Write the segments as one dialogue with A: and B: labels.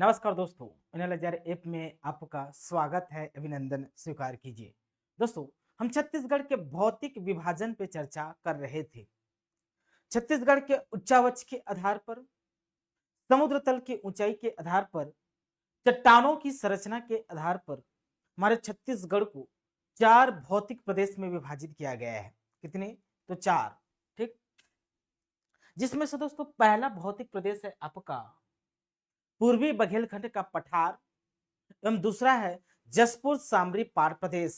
A: नमस्कार दोस्तों, analyser app में आपका स्वागत है। अभिनंदन स्वीकार कीजिए। दोस्तों, हम छत्तीसगढ़ के भौतिक विभाजन पे चर्चा कर रहे थे। छत्तीसगढ़ के उच्चावच के आधार पर, समुद्र तल की ऊंचाई के आधार पर, चट्टानों की संरचना के आधार पर हमारे छत्तीसगढ़ को चार भौतिक प्रदेश में विभाजित किया गया है। कितने? तो चार। ठीक, जिसमें से दोस्तों पहला भौतिक प्रदेश है आपका पूर्वी बघेलखंड का पठार एवं दूसरा है जसपुर सामरी पाट प्रदेश।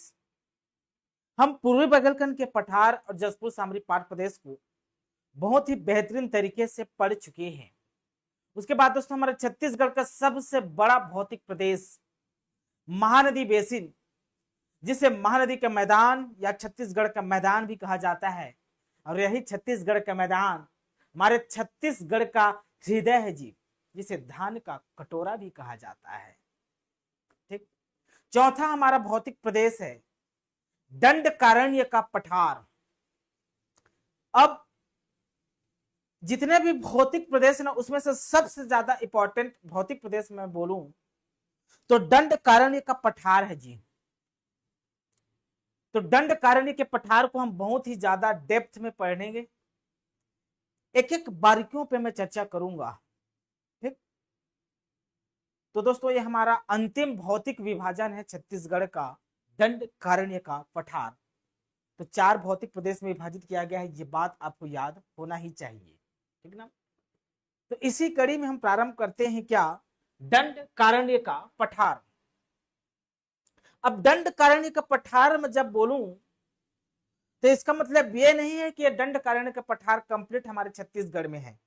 A: हम पूर्वी बघेलखंड के पठार और जसपुर सामरी पाट प्रदेश को बहुत ही बेहतरीन तरीके से पढ़ चुके हैं। उसके बाद दोस्तों हमारे छत्तीसगढ़ का सबसे बड़ा भौतिक प्रदेश महानदी बेसिन, जिसे महानदी का मैदान या छत्तीसगढ़ का मैदान भी कहा जाता है, और यही छत्तीसगढ़ का मैदान हमारे छत्तीसगढ़ का हृदय है जी, जिसे धान का कटोरा भी कहा जाता है। ठीक, चौथा हमारा भौतिक प्रदेश है दंडकारण्य का पठार। अब जितने भी भौतिक प्रदेश ना, उसमें से सबसे ज्यादा इंपॉर्टेंट भौतिक प्रदेश में बोलूं तो दंडकारण्य का पठार है जी। तो दंडकारण्य के पठार को हम बहुत ही ज्यादा डेप्थ में पढ़ेंगे, एक एक बारीकियों पे मैं चर्चा करूंगा। ठीक, तो दोस्तों ये हमारा अंतिम भौतिक विभाजन है छत्तीसगढ़ का दंडकारण्य का पठार। तो चार भौतिक प्रदेश में विभाजित किया गया है, ये बात आपको याद होना ही चाहिए। ठीक ना? तो इसी कड़ी में हम प्रारंभ करते हैं क्या? दंडकारण्य का पठार। अब दंडकारण्य का पठार में जब बोलूं तो इसका मतलब ये नहीं है कि दंडकारण्य का पठार कंप्लीट हमारे छत्तीसगढ़ में है।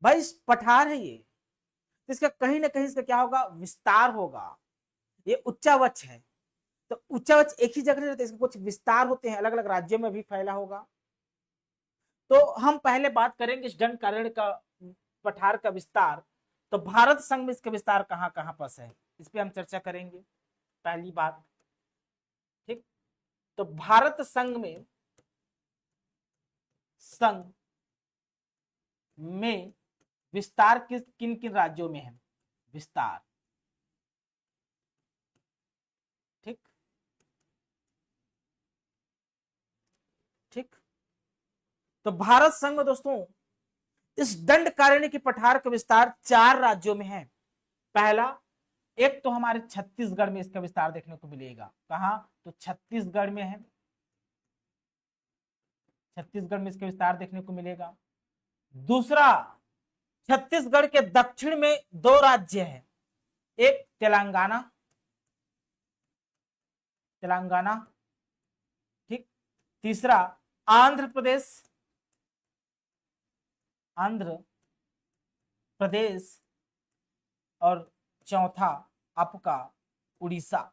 A: भाई पठार है ये, तो इसका कहीं ना कहीं इसका क्या होगा? विस्तार होगा। ये उच्चावच है, तो उच्चावच एक ही जगह नहीं रहता, इसके कुछ विस्तार होते हैं, अलग अलग राज्यों में भी फैला होगा। तो हम पहले बात करेंगे इस दंडकारण्य का पठार का विस्तार। तो भारत संघ में इसका विस्तार कहां कहां पर है, इस पे हम चर्चा करेंगे। पहली बात, ठीक, तो भारत संघ में विस्तार किन किन राज्यों में है? विस्तार, ठीक ठीक, तो भारत संघ दोस्तों इस दंडकारण्य के पठार का विस्तार चार राज्यों में है। पहला, एक तो हमारे छत्तीसगढ़ में इसका विस्तार देखने को मिलेगा। कहां? तो छत्तीसगढ़ में है, छत्तीसगढ़ में इसका विस्तार देखने को मिलेगा। दूसरा, छत्तीसगढ़ के दक्षिण में दो राज्य है, एक तेलंगाना, तेलंगाना, ठीक, तीसरा आंध्र प्रदेश, आंध्र प्रदेश, और चौथा आपका उड़ीसा।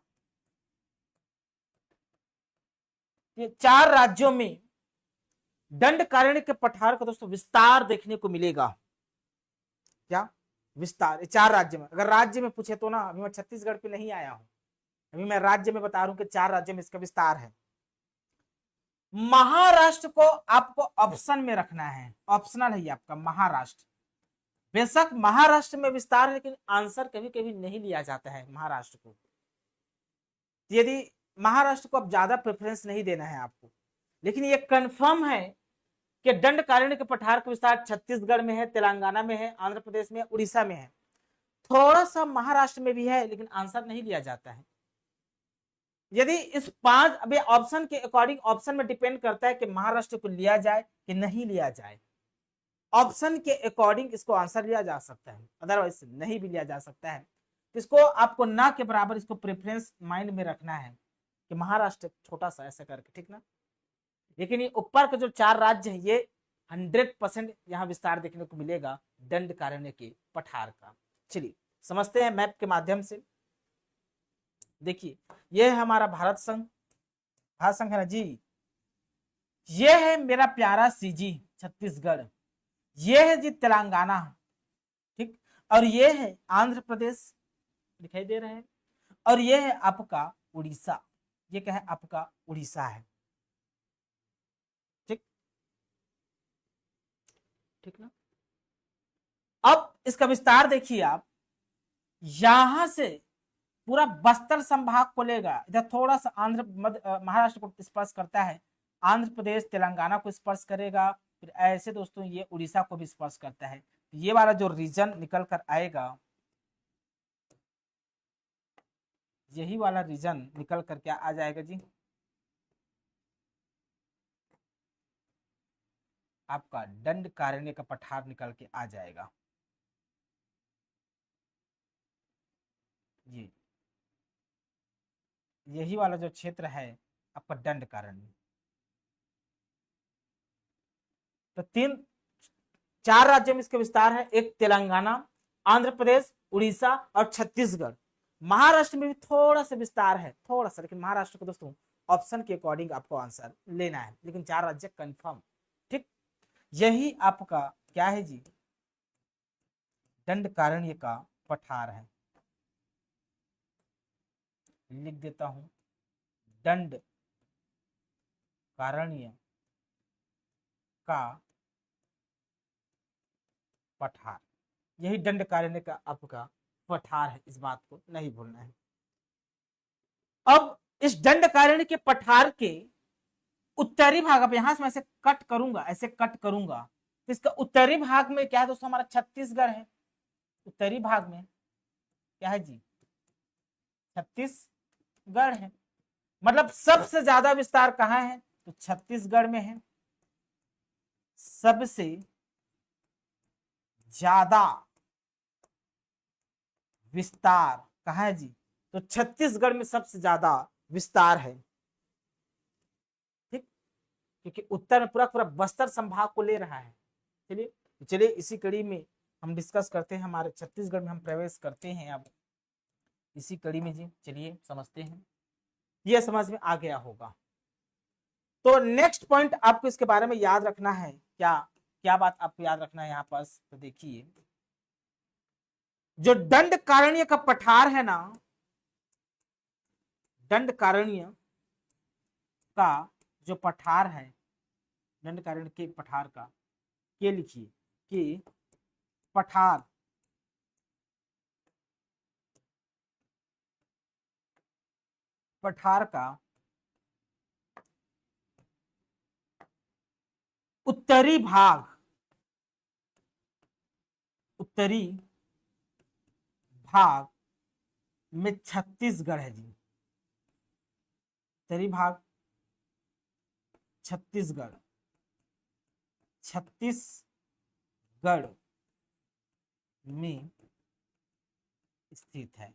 A: ये चार राज्यों में दंडकारण्य के पठार का दोस्तों विस्तार देखने को मिलेगा। क्या विस्तार? चार राज्य में। अगर राज्य में पूछे तो ना, अभी मैं छत्तीसगढ़ पे नहीं आया हूं, अभी मैं राज्य में बता रहा हूं कि चार राज्य में इसका विस्तार है। महाराष्ट्र को आपको ऑप्शन में रखना है, ऑप्शनल है आपका महाराष्ट्र। बेशक महाराष्ट्र में विस्तार है, लेकिन आंसर कभी कभी नहीं लिया जाता है महाराष्ट्र को। यदि महाराष्ट्र को अब ज्यादा प्रेफरेंस नहीं देना है आपको, लेकिन ये कंफर्म है कि दंडकारण्य के पठार का विस्तार छत्तीसगढ़ में है, तेलंगाना में है, आंध्र प्रदेश में, उड़ीसा में है। थोड़ा सा महाराष्ट्र में भी है, लेकिन आंसर नहीं लिया जाता है। यदि इस पांच, अभी ऑप्शन के अकॉर्डिंग, ऑप्शन में डिपेंड करता है कि महाराष्ट्र को लिया जाए कि नहीं लिया जाए। ऑप्शन के अकॉर्डिंग इसको आंसर लिया जा सकता है, अदरवाइज नहीं भी लिया जा सकता है। इसको आपको ना के बराबर इसको प्रेफरेंस माइंड में रखना है कि महाराष्ट्र छोटा सा ऐसा करके, ठीक ना? लेकिन ये ऊपर के जो चार राज्य है, ये 100% यहाँ विस्तार देखने को मिलेगा दंडकारण्य के पठार का। चलिए समझते हैं मैप के माध्यम से। देखिए, ये है हमारा भारत संघ, भारत संघ है ना जी। ये है मेरा प्यारा सीजी छत्तीसगढ़, ये है जी तेलंगाना, ठीक, और ये है आंध्र प्रदेश, दिखाई दे रहे हैं, और ये है आपका उड़ीसा। ये क्या है? आपका उड़ीसा है। ठीक, ठीक ना? अब इसका विस्तार देखिए आप, यहां से पूरा बस्तर संभाग को लेगा, इधर थोड़ा सा महाराष्ट्र को स्पर्श करता है, आंध्र प्रदेश तेलंगाना को स्पर्श करेगा, फिर ऐसे दोस्तों ये उड़ीसा को भी स्पर्श करता है। ये वाला जो रीजन निकल कर आएगा, यही वाला रीजन निकल कर क्या आ जाएगा जी, आपका दंडकारण्य का पठार निकल के आ जाएगा। जी यही वाला जो क्षेत्र है आपका दंडकारण्य। तो चार राज्यों में इसके विस्तार है, एक तेलंगाना, आंध्र प्रदेश, उड़ीसा और छत्तीसगढ़। महाराष्ट्र में भी थोड़ा सा विस्तार है, थोड़ा सा, लेकिन महाराष्ट्र को दोस्तों ऑप्शन के अकॉर्डिंग आपको आंसर लेना है, लेकिन चार राज्य कंफर्म। ठीक, यही आपका क्या है जी, दंडकारण्य का पठार है। लिख देता हूं, दंडकारण्य का पठार, यही दंडकारण्य का आपका पठार है, इस बात को नहीं भूलना है। अब इस दंडकारण्य के पठार के उत्तरी भाग, अब यहां से मैं ऐसे कट करूंगा, ऐसे कट करूंगा, तो इसका उत्तरी भाग में क्या है दोस्तों, हमारा छत्तीसगढ़ है। उत्तरी भाग में क्या है जी, छत्तीसगढ़ है। मतलब सबसे ज्यादा विस्तार कहां है, तो छत्तीसगढ़ में है। सबसे ज्यादा विस्तार कहां है जी, तो छत्तीसगढ़ में सबसे ज्यादा विस्तार है। ठीक, क्योंकि उत्तर में पूरा पूरा बस्तर संभाग को ले रहा है। चलिए इसी कड़ी में हम डिस्कस करते हैं, हमारे छत्तीसगढ़ में हम प्रवेश करते हैं अब इसी कड़ी में जी। चलिए समझते हैं, यह समझ में आ गया होगा। तो नेक्स्ट पॉइंट आपको इसके बारे में याद रखना है, क्या क्या बात आपको याद रखना है यहाँ पास, तो देखिए जो दंडकारण्य का पठार है ना, दंडकारण्य का जो पठार है, दंडकारण्य के पठार का, ये लिखिए कि पठार का उत्तरी भाग, उत्तरी भाग में छत्तीसगढ़ है जी। उत्तरी भाग छत्तीसगढ़, छत्तीसगढ़ में स्थित है।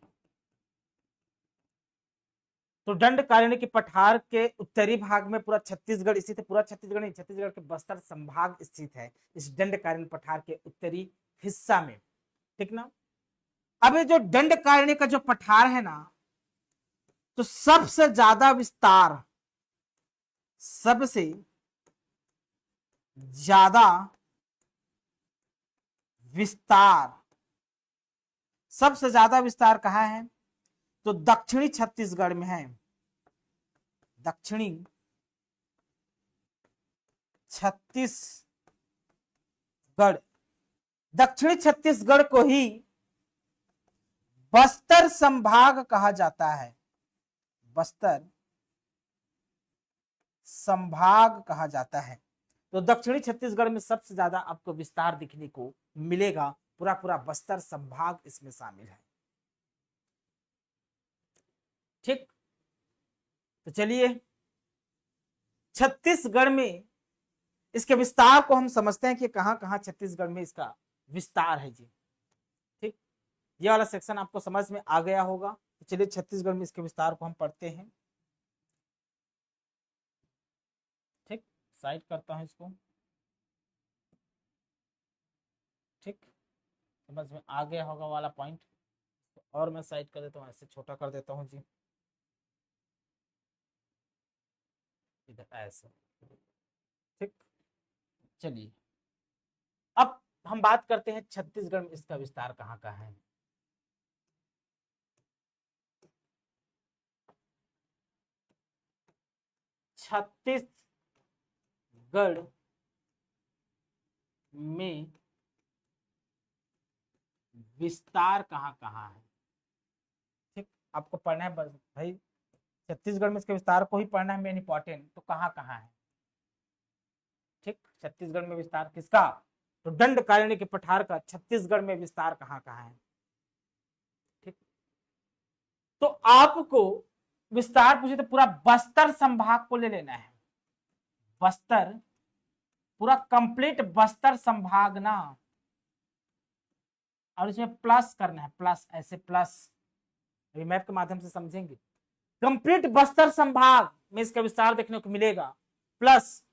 A: तो दंडकारण्य के पठार के उत्तरी भाग में पूरा छत्तीसगढ़ स्थित है, पूरा छत्तीसगढ़ नहीं, छत्तीसगढ़ के बस्तर संभाग स्थित है इस दंडकारण्य पठार के उत्तरी हिस्सा में। ठीक ना। अब ये जो दंडकारण्य का जो पठार है ना, तो सबसे ज्यादा विस्तार, सबसे ज्यादा विस्तार, सबसे ज्यादा विस्तार कहां है, तो दक्षिणी छत्तीसगढ़ में है। दक्षिणी छत्तीसगढ़, दक्षिणी छत्तीसगढ़ को ही बस्तर संभाग कहा जाता है, बस्तर संभाग कहा जाता है। तो दक्षिणी छत्तीसगढ़ में सबसे ज्यादा आपको विस्तार दिखने को मिलेगा, पूरा पूरा बस्तर संभाग इसमें शामिल है। ठीक, तो चलिए छत्तीसगढ़ में इसके विस्तार को हम समझते हैं कि कहां कहां छत्तीसगढ़ में इसका विस्तार है जी। ठीक, ये वाला सेक्शन आपको समझ में आ गया होगा। तो चलिए छत्तीसगढ़ में इसके विस्तार को हम पढ़ते हैं। ठीक, साइड करता हूं इसको। ठीक, समझ में आ गया होगा वाला पॉइंट। तो और मैं साइड कर देता हूँ, ऐसे छोटा कर देता हूँ जी, इधर ऐसे। ठीक, चलिए अब हम बात करते हैं छत्तीसगढ़ में इसका विस्तार कहाँ का है। छत्तीसगढ़ में विस्तार कहाँ कहाँ है, आपको पढ़ना है भाई, छत्तीसगढ़ में इसके विस्तार को ही पढ़ना है मेन इंपॉर्टेंट। तो कहाँ कहाँ है, ठीक, छत्तीसगढ़ में विस्तार किसका, तो दंडकारण्य के पठार का छत्तीसगढ़ में विस्तार कहाँ कहाँ है, ठीक। तो आपको विस्तार पूछे तो पूरा बस्तर संभाग को ले लेना है, बस्तर, पूरा कंप्लीट बस्तर संभाग ना, और इसमें प्लस करना है, प्लस ऐसे प्लस, अभी मैप के माध्यम से समझेंगे। कंप्लीट बस्तर संभाग में इसका विस्तार देखने को मिलेगा, प्लस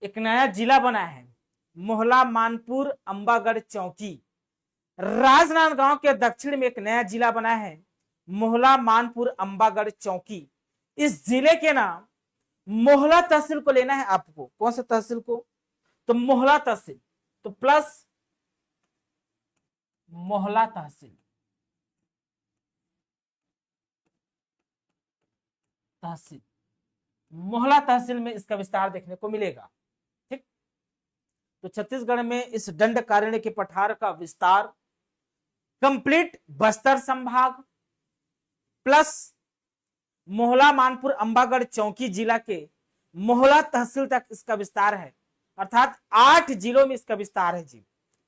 A: एक नया जिला बना है मोहला मानपुर अंबागढ़ चौकी। राजनांदगांव के दक्षिण में एक नया जिला बना है मोहला मानपुर अंबागढ़ चौकी। इस जिले के नाम मोहला तहसील को लेना है आपको। कौन से तहसील को, तो मोहला तहसील, तो प्लस मोहला तहसील, तहसील मोहला तहसील में इसका विस्तार देखने को मिलेगा, ठीक। तो छत्तीसगढ़ में इस दंडकारण्य के पठार का विस्तार कंप्लीट बस्तर संभाग प्लस मोहला मानपुर अंबागढ़ चौकी जिला के मोहला तहसील तक इसका विस्तार है, अर्थात 8 जिलों में इसका विस्तार है जी,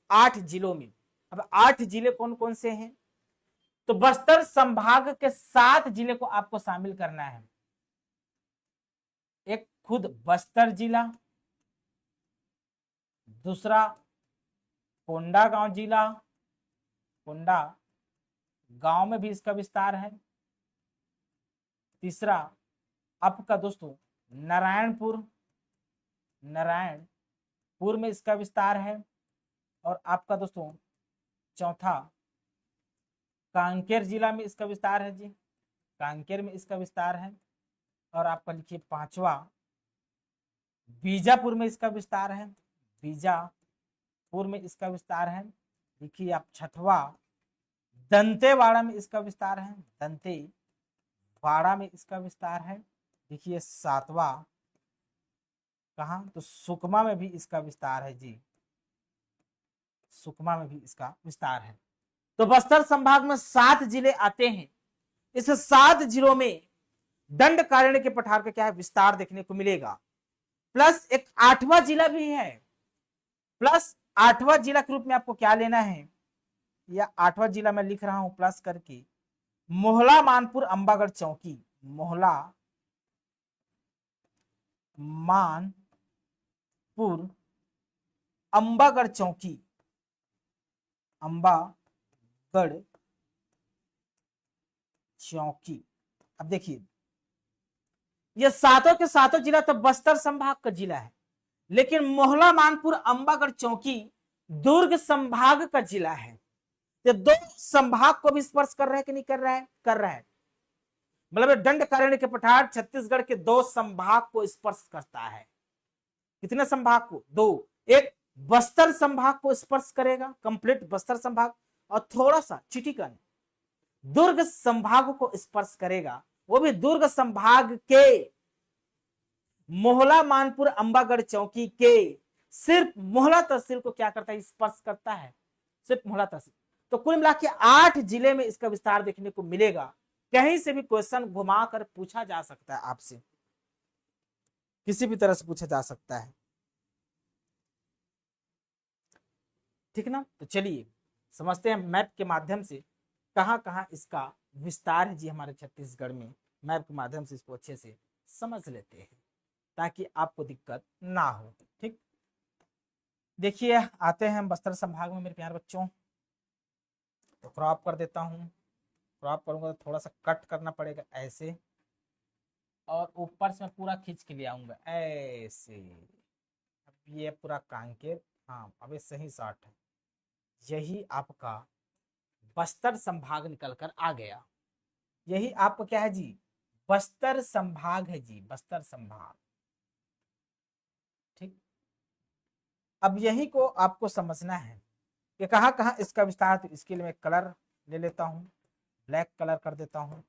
A: 8 जिलों में। अब 8 जिले कौन कौन से हैं, तो बस्तर संभाग के 7 जिले को आपको शामिल करना है। एक खुद बस्तर जिला, दूसरा कोंडागांव जिला, कोंडा गांव में भी इसका विस्तार है, तीसरा आपका दोस्तों नारायणपुर, नारायणपुर में इसका विस्तार है, और आपका दोस्तों चौथा कांकेर जिला में इसका विस्तार है जी, कांकेर में इसका विस्तार है, और आपका लिखिए पांचवा बीजापुर में इसका विस्तार है, बीजापुर में इसका विस्तार है। लिखिए आप छठवा दंतेवाड़ा में इसका विस्तार है, दंतेवाड़ा में इसका विस्तार है। देखिए सातवां कहा, तो सुकमा में भी इसका विस्तार है जी, सुकमा में भी इसका विस्तार है। तो बस्तर संभाग में 7 जिले आते हैं। इस 7 जिलों में दंडकारण्य के पठार का क्या है, विस्तार देखने को मिलेगा। प्लस एक 8वां जिला भी है, प्लस 8वां जिला के रूप में आपको क्या लेना है, या 8वां जिला मैं लिख रहा हूं प्लस करके, मोहला मानपुर अंबागढ़ चौकी, मोहला मानपुर अंबागढ़ चौकी, अंबागढ़ चौकी। अब देखिए ये सातों के सातों जिला तो बस्तर संभाग का जिला है, लेकिन मोहला मानपुर अंबागढ़ चौकी दुर्ग संभाग का जिला है। ये 2 संभाग को भी स्पर्श कर रहा है कि नहीं कर रहा है, कर रहा है। मतलब दंडकारण्य के पठार छत्तीसगढ़ के 2 संभाग को स्पर्श करता है। कितने संभाग को, 2। एक बस्तर संभाग को स्पर्श करेगा, कंप्लीट बस्तर संभाग, और थोड़ा सा चिटिकन दुर्ग संभाग को स्पर्श करेगा, वो भी दुर्ग संभाग के मोहला मानपुर अंबागढ़ चौकी के सिर्फ मोहला तहसील को क्या करता है, स्पर्श करता है, सिर्फ मोहला तहसील। तो कुल मिला के 8 जिले में इसका विस्तार देखने को मिलेगा। कहीं से भी क्वेश्चन घुमा कर पूछा जा सकता है आपसे, किसी भी तरह से पूछा जा सकता है, ठीक ना। तो चलिए समझते हैं मैप के माध्यम से कहां कहां इसका विस्तार है जी हमारे छत्तीसगढ़ में। मैप के माध्यम से इसको अच्छे से समझ लेते हैं ताकि आपको दिक्कत ना हो, ठीक। देखिए आते हैं हम बस्तर संभाग में मेरे प्यारे बच्चों। तो क्रॉप कर देता हूं, क्रॉप करूंगा तो थोड़ा सा कट करना पड़ेगा ऐसे, और ऊपर से मैं पूरा खींच के ले आऊंगा ऐसे। अब ये पूरा कांकेर, हाँ अब ये सही शॉट है, यही आपका बस्तर संभाग निकल कर आ गया। यही आपका क्या है जी, बस्तर संभाग है जी, बस्तर संभाग, ठीक। अब यही को आपको समझना है कि कहां कहां इसका विस्तार। तो इसके लिए मैं कलर ले लेता हूं, ब्लैक कलर कर देता हूं,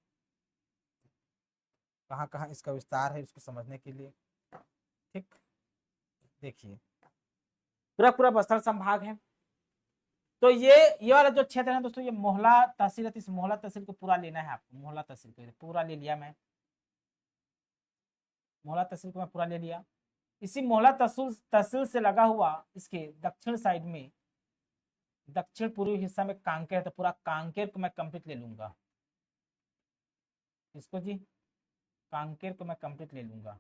A: कहां कहां इसका विस्तार है इसको समझने के लिए, ठीक। देखिए पूरा पूरा बस्तर संभाग है, तो ये वाला जो क्षेत्र है दोस्तों, ये मोहला तहसील है। इस मोहला तहसील को पूरा लेना है आपको। मोहला तहसील को पूरा ले लिया मैं। मोहला तहसील को मैं पूरा ले लिया। इसी मोहला तहसील से लगा हुआ इसके दक्षिण साइड में, दक्षिण पूर्वी हिस्सा में कांकेर है, तो पूरा कांकेर को मैं कंप्लीट ले लूंगा। इसको जी, कांकेर को मैं कंप्लीट ले लूंगा।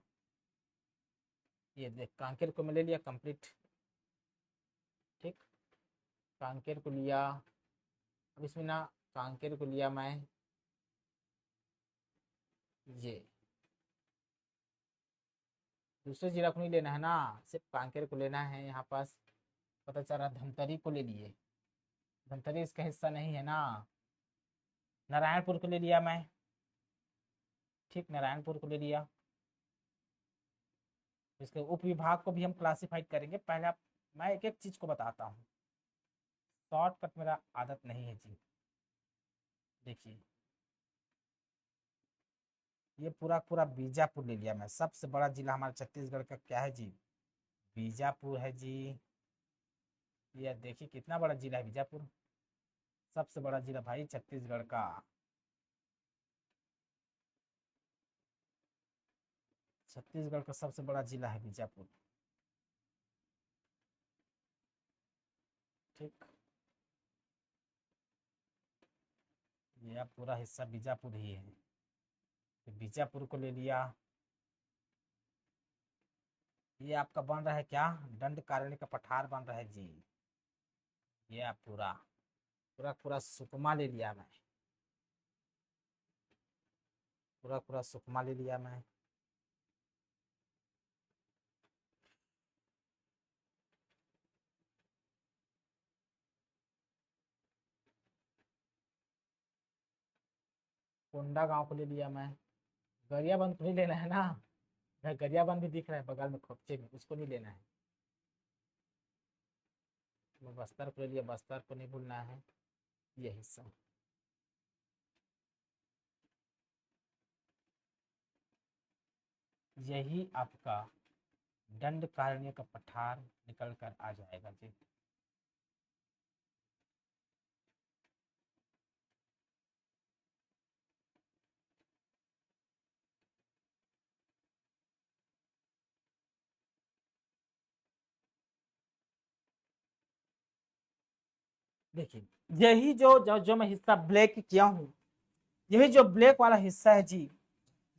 A: ये देख, कांकेर को मैं ले लिया कंप्लीट। ठीक, कांकेर को लिया। अब इसमें ना कांकेर को लिया मैं, ये दूसरे जिला को नहीं लेना है ना, सिर्फ कांकेर को लेना है। यहाँ पास पता चल रहा धमतरी को ले लिए, धमतरी इसका हिस्सा नहीं है ना। नारायणपुर को ले लिया मैं। ठीक, नारायणपुर को ले लिया। इसके उप विभाग को भी हम क्लासिफाइड करेंगे। पहले आप, मैं एक एक चीज को बताता हूँ, शॉर्टकट मेरा आदत नहीं है जी। देखिए, ये पूरा पूरा बीजापुर ले लिया मैं। सबसे बड़ा जिला हमारे छत्तीसगढ़ का क्या है जी? बीजापुर है जी। ये देखिए कितना बड़ा जिला है बीजापुर, सबसे बड़ा जिला भाई छत्तीसगढ़ का। छत्तीसगढ़ का सबसे बड़ा जिला है बीजापुर। ठीक, यह पूरा हिस्सा बीजापुर ही है, तो बीजापुर को ले लिया। ये आपका बन रहा है क्या? दंडकारण्य का पठार बन रहा है जी। ये पूरा पूरा पूरा सुकमा ले लिया मैं, पूरा पूरा सुकमा ले लिया मैं। कोंडा गांव को ले लिया मैं। गरियाबंद को नहीं लेना है ना, गरियाबंद भी दिख रहा है बगल में खोपचे में, उसको नहीं लेना है। बस्तर को ले लिया, बस्तर को नहीं भूलना है, ये हिस्सा। यही आपका दंडकारण्य का पठार निकल कर आ जाएगा जी। देखिए, यही जो मैं हिस्सा ब्लैक किया हूं, यही जो ब्लैक वाला हिस्सा है जी,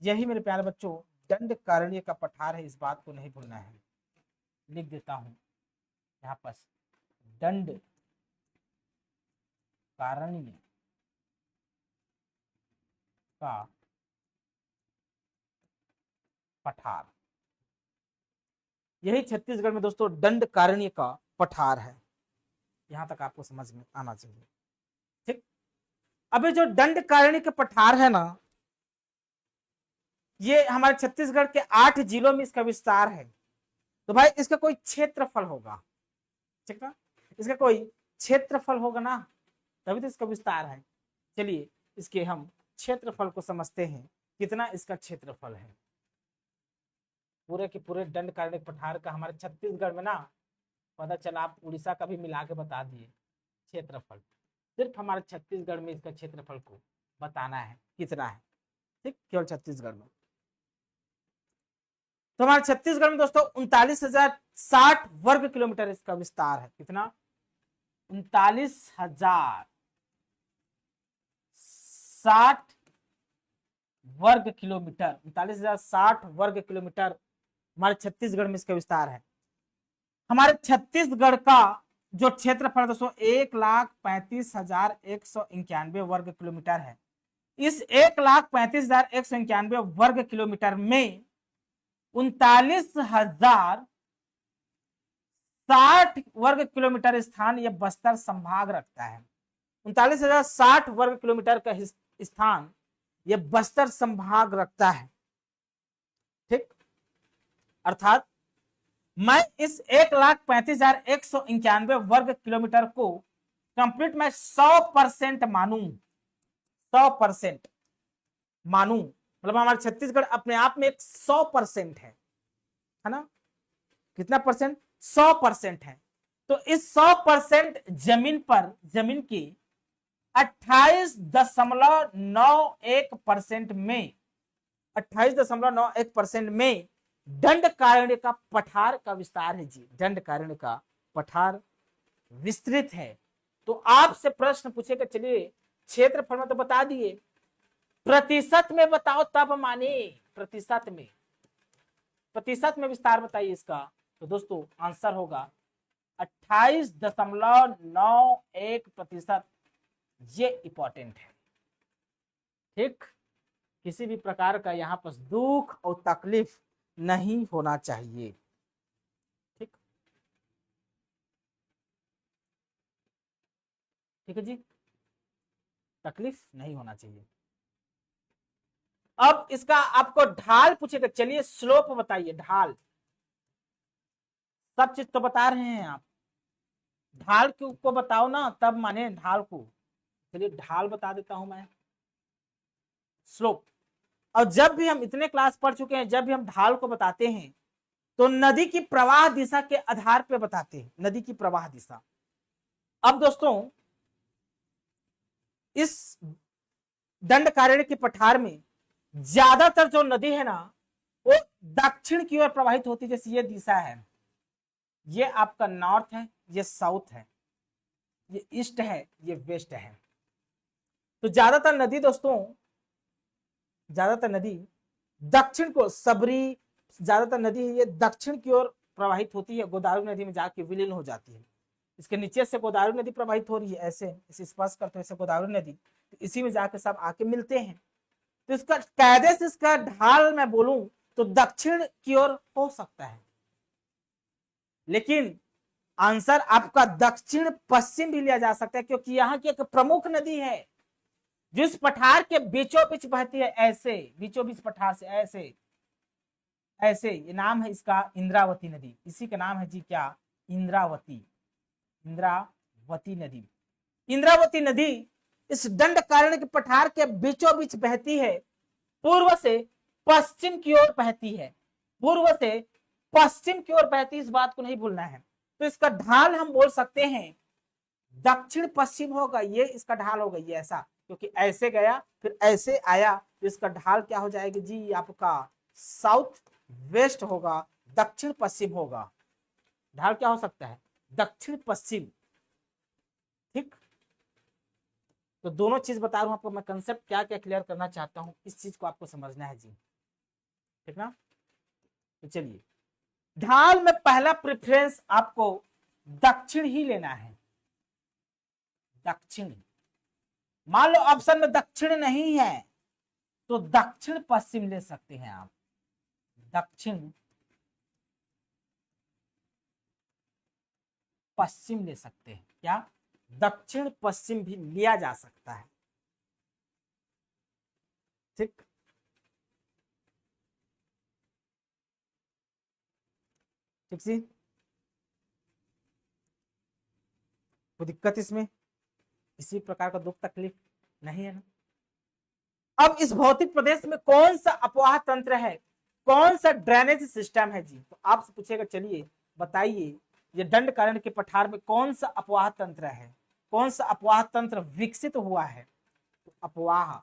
A: यही मेरे प्यारे बच्चों दंडकारण्य का पठार है। इस बात को नहीं भूलना है। लिख देता हूं यहाँ पर, दंड कारण्य का पठार, यही छत्तीसगढ़ में दोस्तों दंडकारण्य का पठार है। यहां तक आपको समझ में आना चाहिए। ठीक, अभी जो दंडकारण्य का पठार है ना, ये हमारे छत्तीसगढ़ के 8 जिलों में इसका विस्तार है। तो भाई इसका कोई क्षेत्रफल होगा, ठीक ना, इसका कोई क्षेत्रफल होगा ना, तभी तो इसका विस्तार है। चलिए इसके हम क्षेत्रफल को समझते हैं, कितना इसका क्षेत्रफल है। पूरे के पूरे दंडकारण्य पठार का हमारे छत्तीसगढ़ में ना, पता चला आप उड़ीसा का भी मिला के बता दिए क्षेत्रफल। सिर्फ हमारे छत्तीसगढ़ में इसका क्षेत्रफल को बताना है कितना है। ठीक, केवल छत्तीसगढ़ में। तो हमारे छत्तीसगढ़ में दोस्तों 39,060 वर्ग किलोमीटर इसका विस्तार है। कितना? 39,060 वर्ग किलोमीटर। 39,060 वर्ग किलोमीटर हमारे छत्तीसगढ़ में इसका विस्तार है। हमारे छत्तीसगढ़ का जो क्षेत्रफल दोस्तों 1,35,191 वर्ग किलोमीटर है। इस 1,35,191 वर्ग किलोमीटर में 39,060 वर्ग किलोमीटर स्थान यह बस्तर संभाग रखता है। 39,060 वर्ग किलोमीटर का स्थान यह बस्तर संभाग रखता है। ठीक, अर्थात मैं इस 1,35,191 वर्ग किलोमीटर को कंप्लीट मैं 100% मानूं, 100% मानूं, मतलब हमारे छत्तीसगढ़ अपने आप में एक 100% है ना। कितना परसेंट? 100% है। तो इस 100% जमीन की 28.91% में 28.91% में दंडकारण्य का पठार का विस्तार है जी। दंडकारण्य का पठार विस्तृत है। तो आपसे प्रश्न पूछेगा, चलिए क्षेत्रफल में तो बता दिए, प्रतिशत में बताओ तब माने। प्रतिशत में विस्तार बताइए इसका। तो दोस्तों आंसर होगा 28.91%। ये इंपॉर्टेंट है, ठीक। किसी भी प्रकार का यहां पर दुख और तकलीफ नहीं होना चाहिए, ठीक। ठीक है जी, तकलीफ नहीं होना चाहिए। अब इसका आपको ढाल पूछेगा, चलिए स्लोप बताइए। ढाल, सब चीज तो बता रहे हैं आप, ढाल को बताओ ना तब माने ढाल को। चलिए ढाल बता देता हूं मैं, स्लोप। और जब भी हम इतने क्लास पढ़ चुके हैं, जब भी हम ढाल को बताते हैं तो नदी की प्रवाह दिशा के आधार पर बताते हैं, नदी की प्रवाह दिशा। अब दोस्तों इस दंडकारण्य के पठार में ज्यादातर जो नदी है ना वो दक्षिण की ओर प्रवाहित होती है। जैसे ये दिशा है, ये आपका नॉर्थ है, ये साउथ है, ये ईस्ट है, ये वेस्ट है। तो ज्यादातर नदी दोस्तों, ज्यादातर नदी दक्षिण को, सबरी ज्यादातर नदी है ये दक्षिण की ओर प्रवाहित होती है, गोदावरी नदी में जाके विलीन हो जाती है। इसके नीचे से गोदावरी नदी प्रवाहित हो रही है, ऐसे इसे स्पर्श करते हुए गोदावरी नदी, तो इसी में जाके सब आके मिलते हैं। तो इसका कायदे से इसका ढाल मैं बोलूं तो दक्षिण की ओर हो सकता है, लेकिन आंसर आपका दक्षिण पश्चिम भी लिया जा सकता है, क्योंकि यहाँ की एक प्रमुख नदी है जिस पठार के बीचों बीच बहती है, ऐसे बीचों बीच पठार से ऐसे ऐसे। ये नाम है इसका इंद्रावती नदी। इसी का नाम है जी क्या, इंद्रावती। इंद्रावती नदी, इंद्रावती नदी इस दंडकारण्य के पठार के बीचों बीच बहती है, पूर्व से पश्चिम की ओर बहती है, पूर्व से पश्चिम की ओर बहती, इस बात को नहीं भूलना है। तो इसका ढाल हम बोल सकते हैं दक्षिण पश्चिम होगा, ये इसका ढाल होगा, ये ऐसा, क्योंकि ऐसे गया फिर ऐसे आया, तो इसका ढाल क्या हो जाएगी जी आपका साउथ वेस्ट होगा, दक्षिण पश्चिम होगा। ढाल क्या हो सकता है, दक्षिण पश्चिम, ठीक। तो दोनों चीज बता रहा हूं आपको मैं, कंसेप्ट क्या क्या क्लियर करना चाहता हूं, इस चीज को आपको समझना है जी, ठीक ना। तो चलिए ढाल में पहला प्रेफरेंस आपको दक्षिण ही लेना है, दक्षिण। मान लो ऑप्शन में दक्षिण नहीं है तो दक्षिण पश्चिम ले सकते हैं आप, दक्षिण पश्चिम ले सकते हैं, क्या दक्षिण पश्चिम भी लिया जा सकता है, ठीक। ठीक सी, कोई दिक्कत इसमें, इसी प्रकार का दुख तकलीफ नहीं है ना। अब इस भौतिक प्रदेश में कौन सा अपवाह तंत्र है, कौन सा ड्रेनेज सिस्टम है जी। तो आपसे पूछेगा, चलिए बताइए ये दंडकारण्य के पठार में कौन सा अपवाह तंत्र है, कौन सा अपवाह तंत्र विकसित हुआ है। तो अपवाह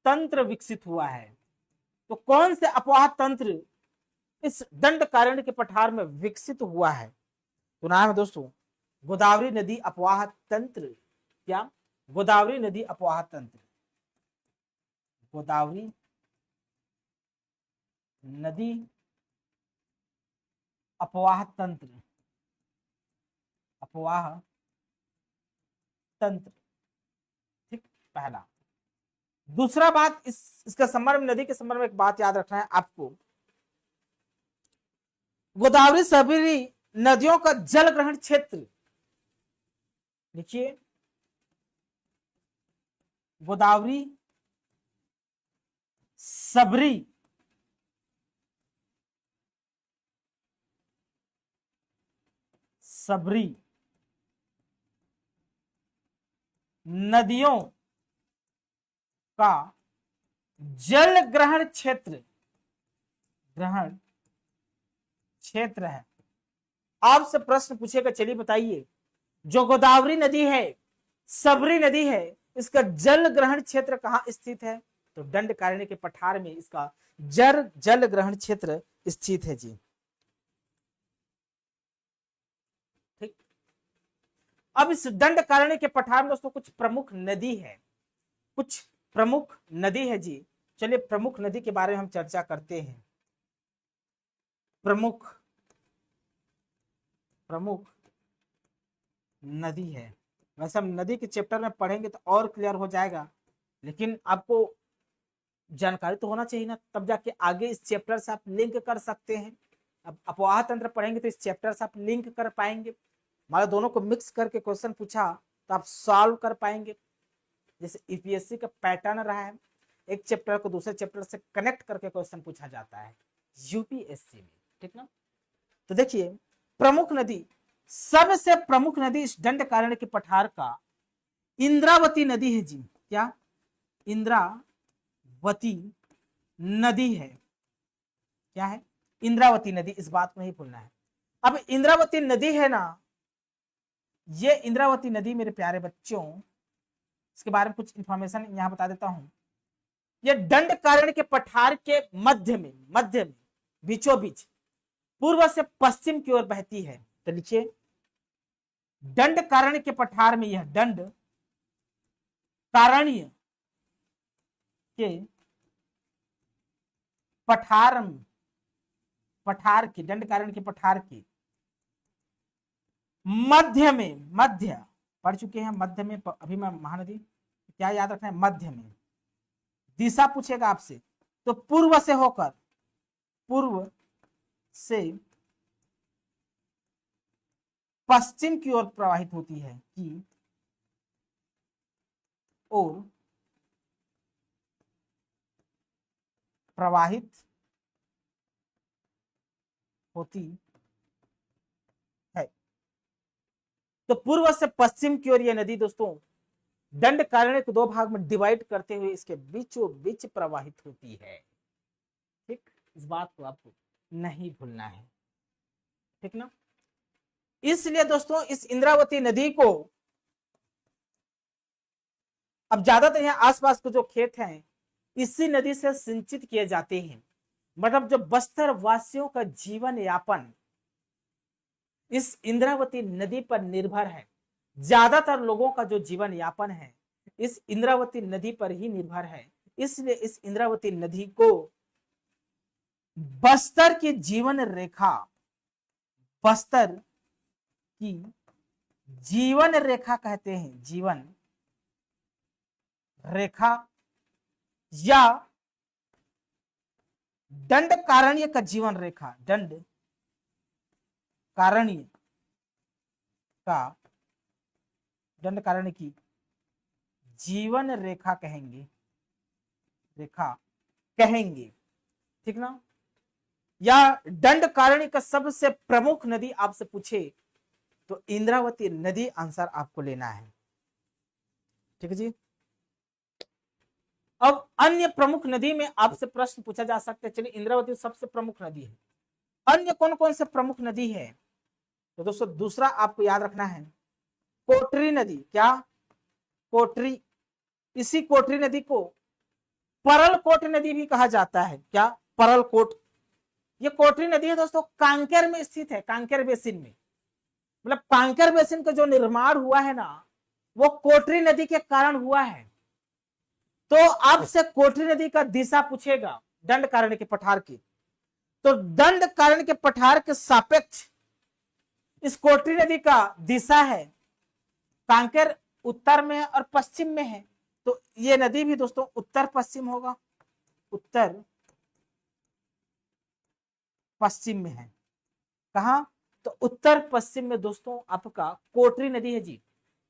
A: तंत्र विकसित हुआ है, तो कौन से अपवाह तंत्र इस दंडकारण्य के पठार में विकसित हुआ है। तो नाम है दोस्तों गोदावरी नदी अपवाह तंत्र। क्या, गोदावरी नदी अपवाह तंत्र, गोदावरी नदी अपवाह तंत्र, अपवाह तंत्र, ठीक, पहला। दूसरा बात, इसका संबंध में, नदी के संबंध में एक बात याद रखना है आपको, गोदावरी सबरी नदियों का जल ग्रहण क्षेत्र, देखिए गोदावरी सबरी सबरी नदियों का जल ग्रहण क्षेत्र, ग्रहण क्षेत्र है, आपसे प्रश्न पूछेगा, चलिए बताइए, जो गोदावरी नदी है, सबरी नदी है, इसका जल ग्रहण क्षेत्र कहां स्थित है? तो दंडकारण्य के पठार में इसका जल ग्रहण क्षेत्र स्थित है जी। ठीक। अब इस दंडकारण्य के पठार में दोस्तों कुछ प्रमुख नदी है, कुछ प्रमुख नदी है जी। चलिए प्रमुख नदी के बारे में हम चर्चा करते हैं। प्रमुख नदी है, वैसे हम नदी के चैप्टर में पढ़ेंगे तो और क्लियर हो जाएगा, लेकिन आपको जानकारी तो होना चाहिए ना, तब जाके आगे इस चैप्टर से आप लिंक कर सकते हैं। अब अपवाह तंत्र पढ़ेंगे तो इस चैप्टर से आप लिंक कर पाएंगे। हमारे दोनों को मिक्स करके क्वेश्चन पूछा तो आप सॉल्व कर पाएंगे। जैसे यूपीएससी का पैटर्न रहा है, एक चैप्टर को दूसरे चैप्टर से कनेक्ट करके क्वेश्चन पूछा जाता है यूपीएससी में, ठीक ना। तो देखिए प्रमुख नदी, सबसे प्रमुख नदी इस दंडकारण्य के पठार का इंद्रावती नदी है जी। क्या? इंद्रावती नदी है। क्या है? इंद्रावती नदी, इस बात को नहीं भूलना है। अब इंद्रावती नदी है ना, ये इंद्रावती नदी मेरे प्यारे बच्चों, इसके बारे में कुछ इंफॉर्मेशन यहां बता देता हूं। ये दंडकारण्य के पठार के मध्य में बीचों बीच पूर्व से पश्चिम की ओर बहती है। तो लिखिए दंडकारण्य के पठार में, यह दंडकारण्य के पठार की, दंडकारण्य के पठार की मध्य पढ़ चुके हैं, मध्य में अभी मैं महानदी, क्या याद रखना है? मध्य में। दिशा पूछेगा आपसे तो पूर्व से होकर, पूर्व से पश्चिम की ओर प्रवाहित होती है, की ओर प्रवाहित होती है। तो पूर्व से पश्चिम की ओर यह नदी दोस्तों दंडकारण्य को दो भाग में डिवाइड करते हुए इसके बीचों बीच प्रवाहित होती है। ठीक, इस बात को आपको नहीं भूलना है, ठीक ना। इसलिए दोस्तों इस इंद्रावती नदी को, अब ज्यादातर यहाँ आसपास के जो खेत हैं इसी नदी से सिंचित किए जाते हैं। मतलब जो बस्तर वासियों का जीवन यापन इस इंद्रावती नदी पर निर्भर है। ज्यादातर लोगों का जो जीवन यापन है इस इंद्रावती नदी पर ही निर्भर है। इसलिए इस इंद्रावती नदी को बस्तर की जीवन रेखा, बस्तर की जीवन रेखा कहते हैं। जीवन रेखा या दंडकारण्य का जीवन रेखा, दंडकारण्य की जीवन रेखा कहेंगे, ठीक ना। या दंडकारण्य का सबसे प्रमुख नदी आपसे पूछे तो इंद्रावती नदी आंसर आपको लेना है, ठीक है जी। अब अन्य प्रमुख नदी में आपसे प्रश्न पूछा जा सकता है। चलिए इंद्रावती सबसे प्रमुख नदी है, अन्य कौन कौन से प्रमुख नदी है? तो दोस्तों दूसरा आपको याद रखना है कोटरी नदी। क्या? कोटरी। इसी कोटरी नदी को परलकोट नदी भी कहा जाता है। क्या? परलकोट। ये कोटरी नदी है दोस्तों, कांकेर में स्थित है, कांकेर बेसिन में। मतलब कांकेर बेसिन का जो निर्माण हुआ है ना वो कोटरी नदी के कारण हुआ है। तो आपसे कोटरी नदी का दिशा पूछेगा दंडकारण्य के पठार की, तो दंडकारण्य के पठार के सापेक्ष इस कोटरी नदी का दिशा है। कांकेर उत्तर में है और पश्चिम में है, तो ये नदी भी दोस्तों उत्तर पश्चिम होगा, उत्तर पश्चिम में है। कहा? तो उत्तर पश्चिम में दोस्तों आपका कोटरी नदी है जी।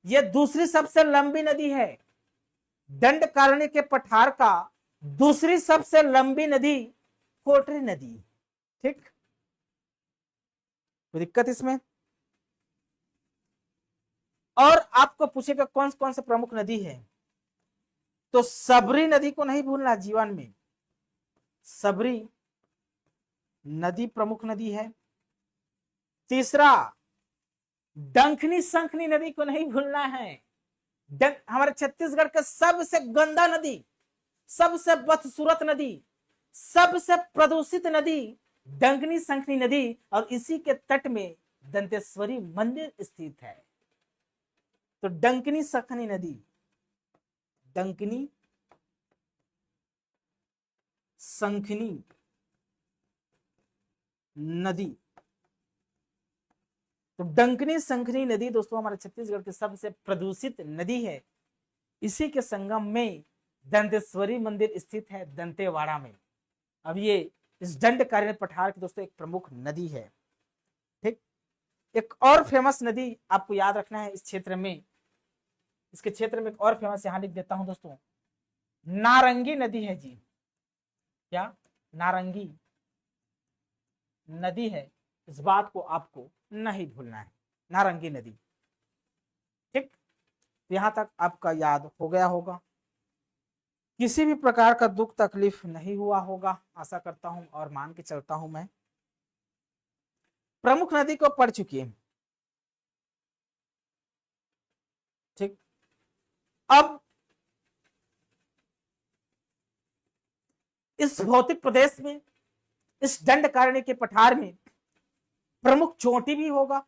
A: ये दूसरी सबसे लंबी नदी है, दंडकारण्य के पठार का दूसरी सबसे लंबी नदी कोटरी नदी। ठीक, कोई दिक्कत इसमें? और आपको पूछेगा कौन कौन से प्रमुख नदी है, तो सबरी नदी को नहीं भूलना जीवन में। सबरी नदी प्रमुख नदी है। तीसरा, डंकनी शंखनी नदी को नहीं भूलना है। हमारे छत्तीसगढ़ का सबसे गंदा नदी, सबसे बदसूरत नदी, सबसे प्रदूषित नदी डंकनी शंखनी नदी, और इसी के तट में दंतेश्वरी मंदिर स्थित है। तो डंकनी शंखनी नदी, डंकनी शंखनी नदी, तो डंकनी शंखनी नदी दोस्तों हमारे छत्तीसगढ़ की सबसे प्रदूषित नदी है। इसी के संगम में दंतेश्वरी मंदिर स्थित है, दंतेवाड़ा में। अब ये इस दंडकारण्य पठार की दोस्तों एक प्रमुख नदी है। ठीक, एक और फेमस नदी आपको याद रखना है इस क्षेत्र में, इसके क्षेत्र में एक और फेमस यहां लिख देता हूं दोस्तों, नारंगी नदी है जी। क्या? नारंगी नदी है, इस बात को आपको नहीं भूलना है, नारंगी नदी। ठीक, यहां तक आपका याद हो गया होगा। किसी भी प्रकार का दुख तकलीफ नहीं हुआ होगा, आशा करता हूं और मान के चलता हूं मैं। प्रमुख नदी को पढ़ चुकी है। ठीक, अब इस भौतिक प्रदेश में, इस दंडकारण्य के पठार में प्रमुख चोटी भी होगा।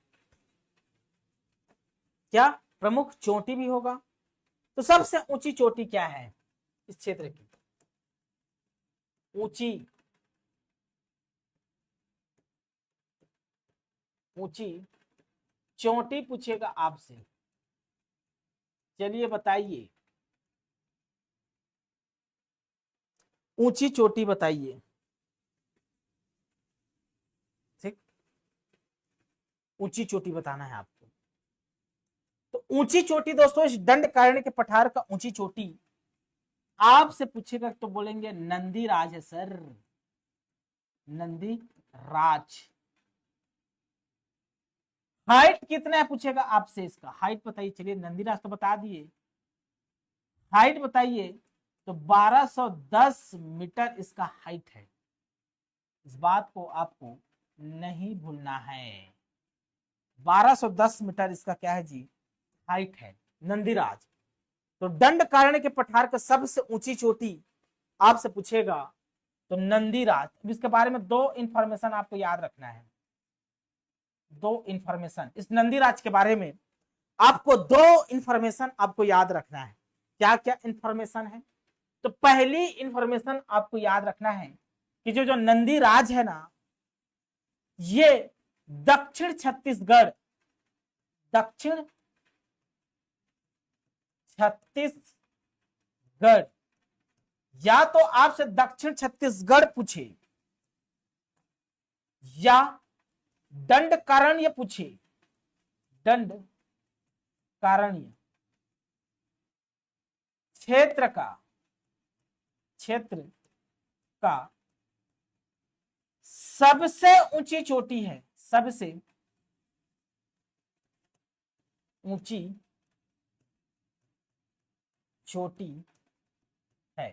A: क्या? प्रमुख चोटी भी होगा। तो सबसे ऊंची चोटी क्या है इस क्षेत्र की? ऊंची ऊंची चोटी पूछेगा आपसे, चलिए बताइए, ऊंची चोटी बताइए। ठीक, ऊंची चोटी बताना है आपको। तो ऊंची चोटी दोस्तों इस दंडकारण्य के पठार का ऊंची चोटी आपसे पूछेगा तो बोलेंगे नंदी राज है सर, नंदी राज। हाइट कितना है पूछेगा आपसे, इसका हाइट बताइए। चलिए नंदी राज तो बता दिए, हाइट बताइए। तो 1210 मीटर इसका हाइट है, इस बात को आपको नहीं भूलना है। 1210 मीटर इसका क्या है जी? हाइट है, नंदीराज। तो दंडकारण्य के पठार का सबसे ऊंची चोटी आपसे पूछेगा तो नंदीराज। अब इसके बारे में दो इंफॉर्मेशन आपको याद रखना है, दो इंफॉर्मेशन इस नंदीराज के बारे में आपको दो इंफॉर्मेशन आपको याद रखना है। क्या क्या इंफॉर्मेशन है? तो पहली इंफॉर्मेशन आपको याद रखना है कि जो नंदीराज है ना, ये दक्षिण छत्तीसगढ़ या तो आपसे दक्षिण छत्तीसगढ़ पूछे या दंडकारण्य पूछे, दंडकारण्य क्षेत्र का सबसे ऊंची चोटी है, सबसे ऊंची चोटी है।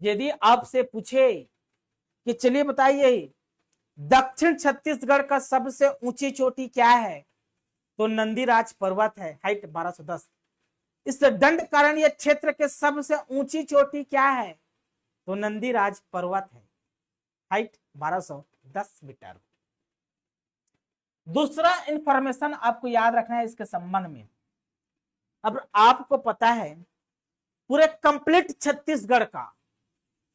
A: यदि आपसे पूछे कि चलिए बताइए दक्षिण छत्तीसगढ़ का सबसे ऊंची चोटी क्या है, तो नंदीराज पर्वत है, हाइट 1210। इस दंडकारण्य क्षेत्र के सबसे ऊंची चोटी क्या है, तो नंदीराज पर्वत है, हाइट 1210 मीटर। दूसरा इंफॉर्मेशन आपको याद रखना है इसके संबंध में। अब आपको पता है पूरे कंप्लीट छत्तीसगढ़ का,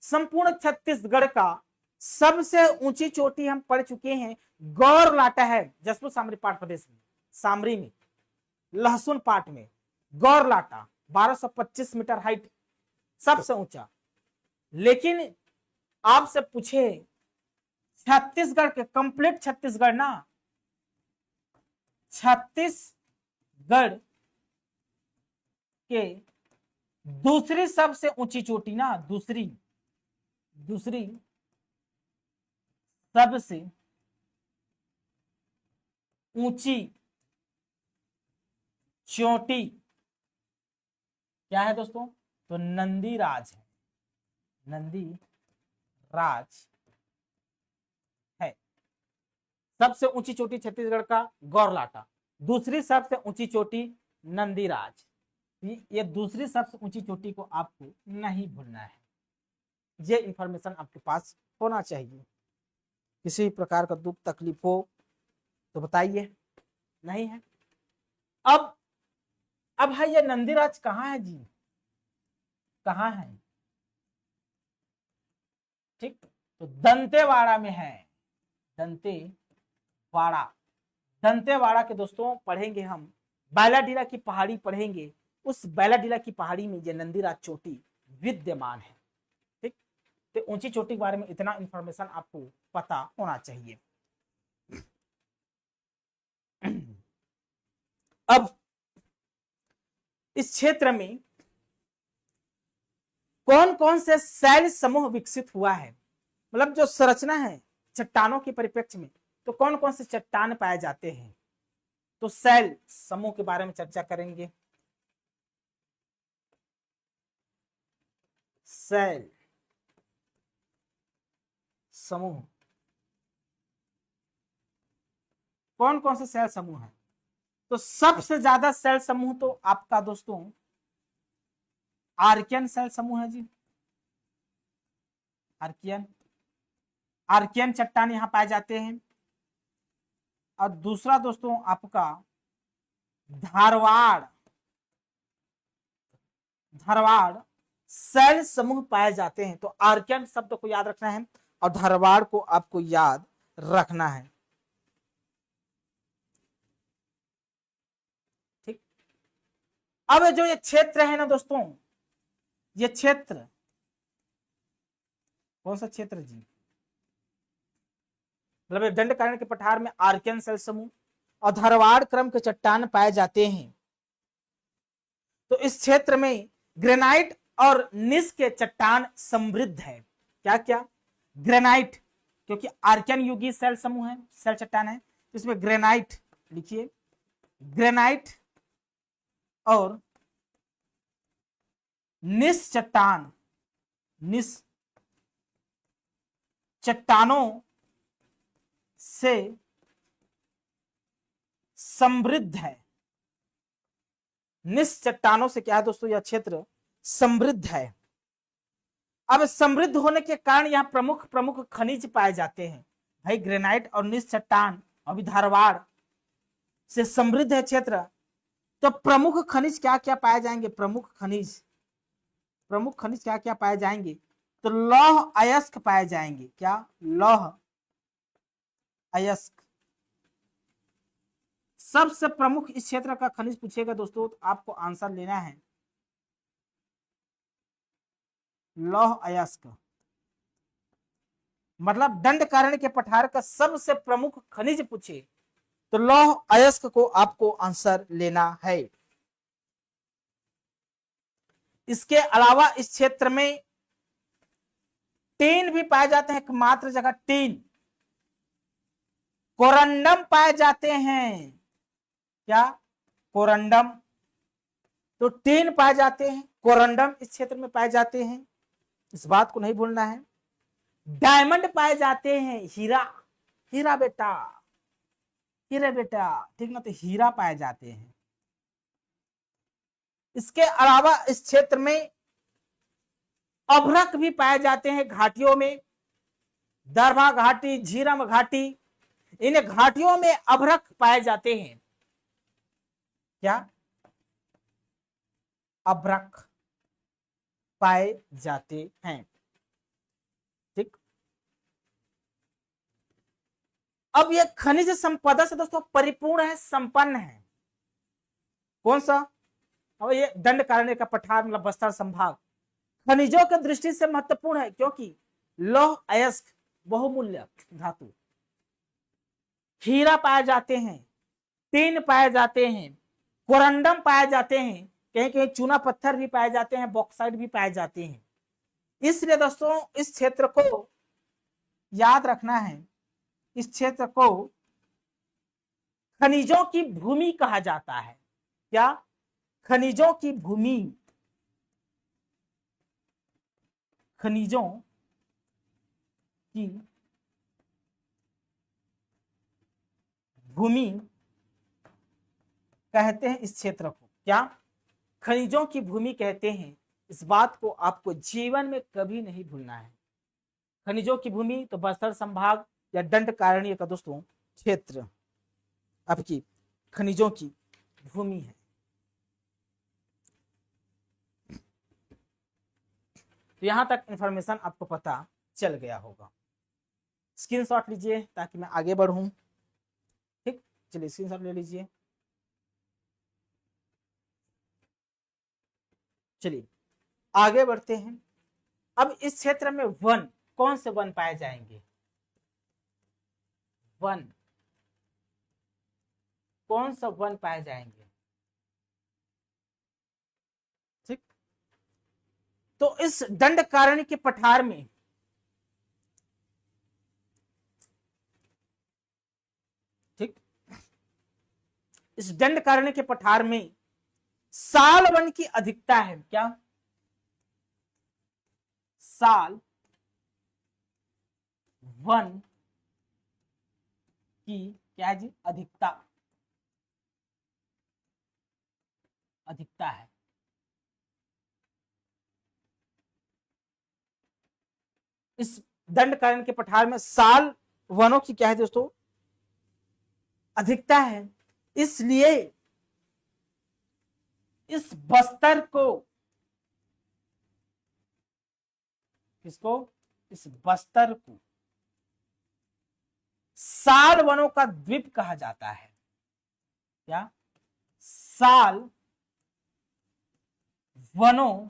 A: संपूर्ण छत्तीसगढ़ का सबसे ऊंची चोटी हम पढ़ चुके हैं, गौरलाटा है, जसपुर सामरी पाट प्रदेश में, सामरी में, लहसुन पाट में गौरलाटा 1225 मीटर हाइट, सबसे ऊंचा। लेकिन आपसे पूछे छत्तीसगढ़ के कंप्लीट छत्तीसगढ़ ना, छत्तीसगढ़ के दूसरी सबसे ऊंची चोटी ना, दूसरी सबसे ऊंची चोटी क्या है दोस्तों, तो नंदीराज है, नंदीराज है। सबसे ऊंची चोटी छत्तीसगढ़ का गौरलाटा, दूसरी सबसे ऊंची चोटी नंदीराज। ये दूसरी सबसे ऊंची चोटी को आपको नहीं भूलना है, ये इंफॉर्मेशन आपके पास होना चाहिए। किसी प्रकार का दुख तकलीफ हो तो बताइए, नहीं है। अब है ये नंदीराज कहाँ है जी, कहाँ है? ठीक, तो दंतेवाड़ा में है, दंतेवाड़ा। दंतेवाड़ा के दोस्तों पढ़ेंगे हम, बैलाडीला की पहाड़ी पढ़ेंगे, उस बैलाडीला की पहाड़ी में ये नंदीराज चोटी विद्यमान है। ठीक, तो ऊंची चोटी के बारे में इतना इंफॉर्मेशन आपको पता होना चाहिए। अब इस क्षेत्र में कौन कौन से शैल समूह विकसित हुआ है, मतलब जो संरचना है चट्टानों के परिप्रेक्ष्य में, तो कौन कौन से चट्टान पाए जाते हैं, तो शैल समूह के बारे में चर्चा करेंगे। शैल समूह, कौन कौन से शैल समूह है, तो सबसे ज्यादा शैल समूह तो आपका दोस्तों आर्कियन शैल समूह है जी। आर्कियन, आर्कियन चट्टान यहां पाए जाते हैं। और दूसरा दोस्तों आपका धारवाड़, धारवाड़ शैल समूह पाए जाते हैं। तो आर्कियन शब्द को याद रखना है और धारवाड़ को आपको याद रखना है। ठीक, अब जो ये क्षेत्र है ना दोस्तों, ये क्षेत्र कौन सा क्षेत्र जी, मतलब दंडकारण्य के पठार में आर्कियन शैल समूह और धारवाड़ क्रम के चट्टान पाए जाते हैं। तो इस क्षेत्र में ग्रेनाइट और निस के चट्टान समृद्ध है। क्या क्या? ग्रेनाइट, क्योंकि आर्कियन युगीय शैल समूह है, शैल चट्टान है, तो इसमें ग्रेनाइट लिखिए, ग्रेनाइट और निस चट्टान, निस चट्टानों से समृद्ध है। निस चट्टानों से क्या है दोस्तों, यह क्षेत्र समृद्ध है। अब समृद्ध होने के कारण यहाँ प्रमुख प्रमुख खनिज पाए जाते हैं। भाई ग्रेनाइट और निस चट्टान अभी धारवाड़ से समृद्ध है क्षेत्र, तो प्रमुख खनिज क्या क्या पाए जाएंगे, प्रमुख खनिज, प्रमुख खनिज क्या क्या पाए जाएंगे, तो लौह अयस्क पाए जाएंगे। क्या? लौह अयस्क। सबसे प्रमुख इस क्षेत्र का खनिज पूछेगा दोस्तों तो आपको आंसर लेना है लौह अयस्क, मतलब दंडकारण्य के पठार का सबसे प्रमुख खनिज पूछे तो लौह अयस्क को आपको आंसर लेना है। इसके अलावा इस क्षेत्र में टीन भी पाए जाते हैं, एकमात्र जगह टीन, कोरंडम पाए जाते हैं। क्या? कोरंडम, तो टीन पाए जाते हैं, कोरंडम इस क्षेत्र में पाए जाते हैं, इस बात को नहीं भूलना है। डायमंड पाए जाते हैं, हीरा, हीरा बेटा, हीरा बेटा, ठीक ना, तो हीरा पाए जाते हैं। इसके अलावा इस क्षेत्र में अभ्रक भी पाए जाते हैं घाटियों में, दरभा घाटी, झीरम घाटी, इन घाटियों में अभ्रक पाए जाते हैं। क्या? अभ्रक पाए जाते हैं। ठीक, अब ये खनिज संपदा से दोस्तों परिपूर्ण है, संपन्न है। कौन सा? अब ये दंडकारण्य का पठार मतलब बस्तर संभाग खनिजों की दृष्टि से महत्वपूर्ण है, क्योंकि लौह अयस्क बहुमूल्य धातु, हीरा पाए जाते हैं, टीन पाए जाते हैं, कोरंडम पाए जाते हैं, कहीं कहीं चूना पत्थर भी पाए जाते हैं, बॉक्साइट भी पाए जाते हैं। इसलिए दोस्तों इस क्षेत्र को याद रखना है, इस क्षेत्र को खनिजों की भूमि कहा जाता है। क्या? खनिजों की भूमि, खनिजों की भूमि कहते हैं इस क्षेत्र को। क्या? खनिजों की भूमि कहते हैं। इस बात को आपको जीवन में कभी नहीं भूलना है। खनिजों की भूमि तो बस्तर संभाग या दंडकारण्य का दोस्तों क्षेत्र आपकी खनिजों की भूमि है। तो यहां तक इंफॉर्मेशन आपको पता चल गया होगा। स्क्रीनशॉट लीजिए ताकि मैं आगे बढ़ूं। ठीक, चलिए स्क्रीनशॉट ले लीजिए। चलिए आगे बढ़ते हैं। अब इस क्षेत्र में वन, कौन से वन पाए जाएंगे? वन, कौन सा वन पाए जाएंगे? ठीक, तो इस दंडकारण्य के पठार में ठीक, इस दंडकारण्य के पठार में साल वन की अधिकता है। क्या? साल वन की क्या है जी? अधिकता, अधिकता है। इस दंडकारण्य के पठार में साल वनों की क्या है दोस्तों? अधिकता है। इसलिए इस बस्तर को, किसको? इस बस्तर को साल वनों का द्वीप कहा जाता है। क्या? साल वनों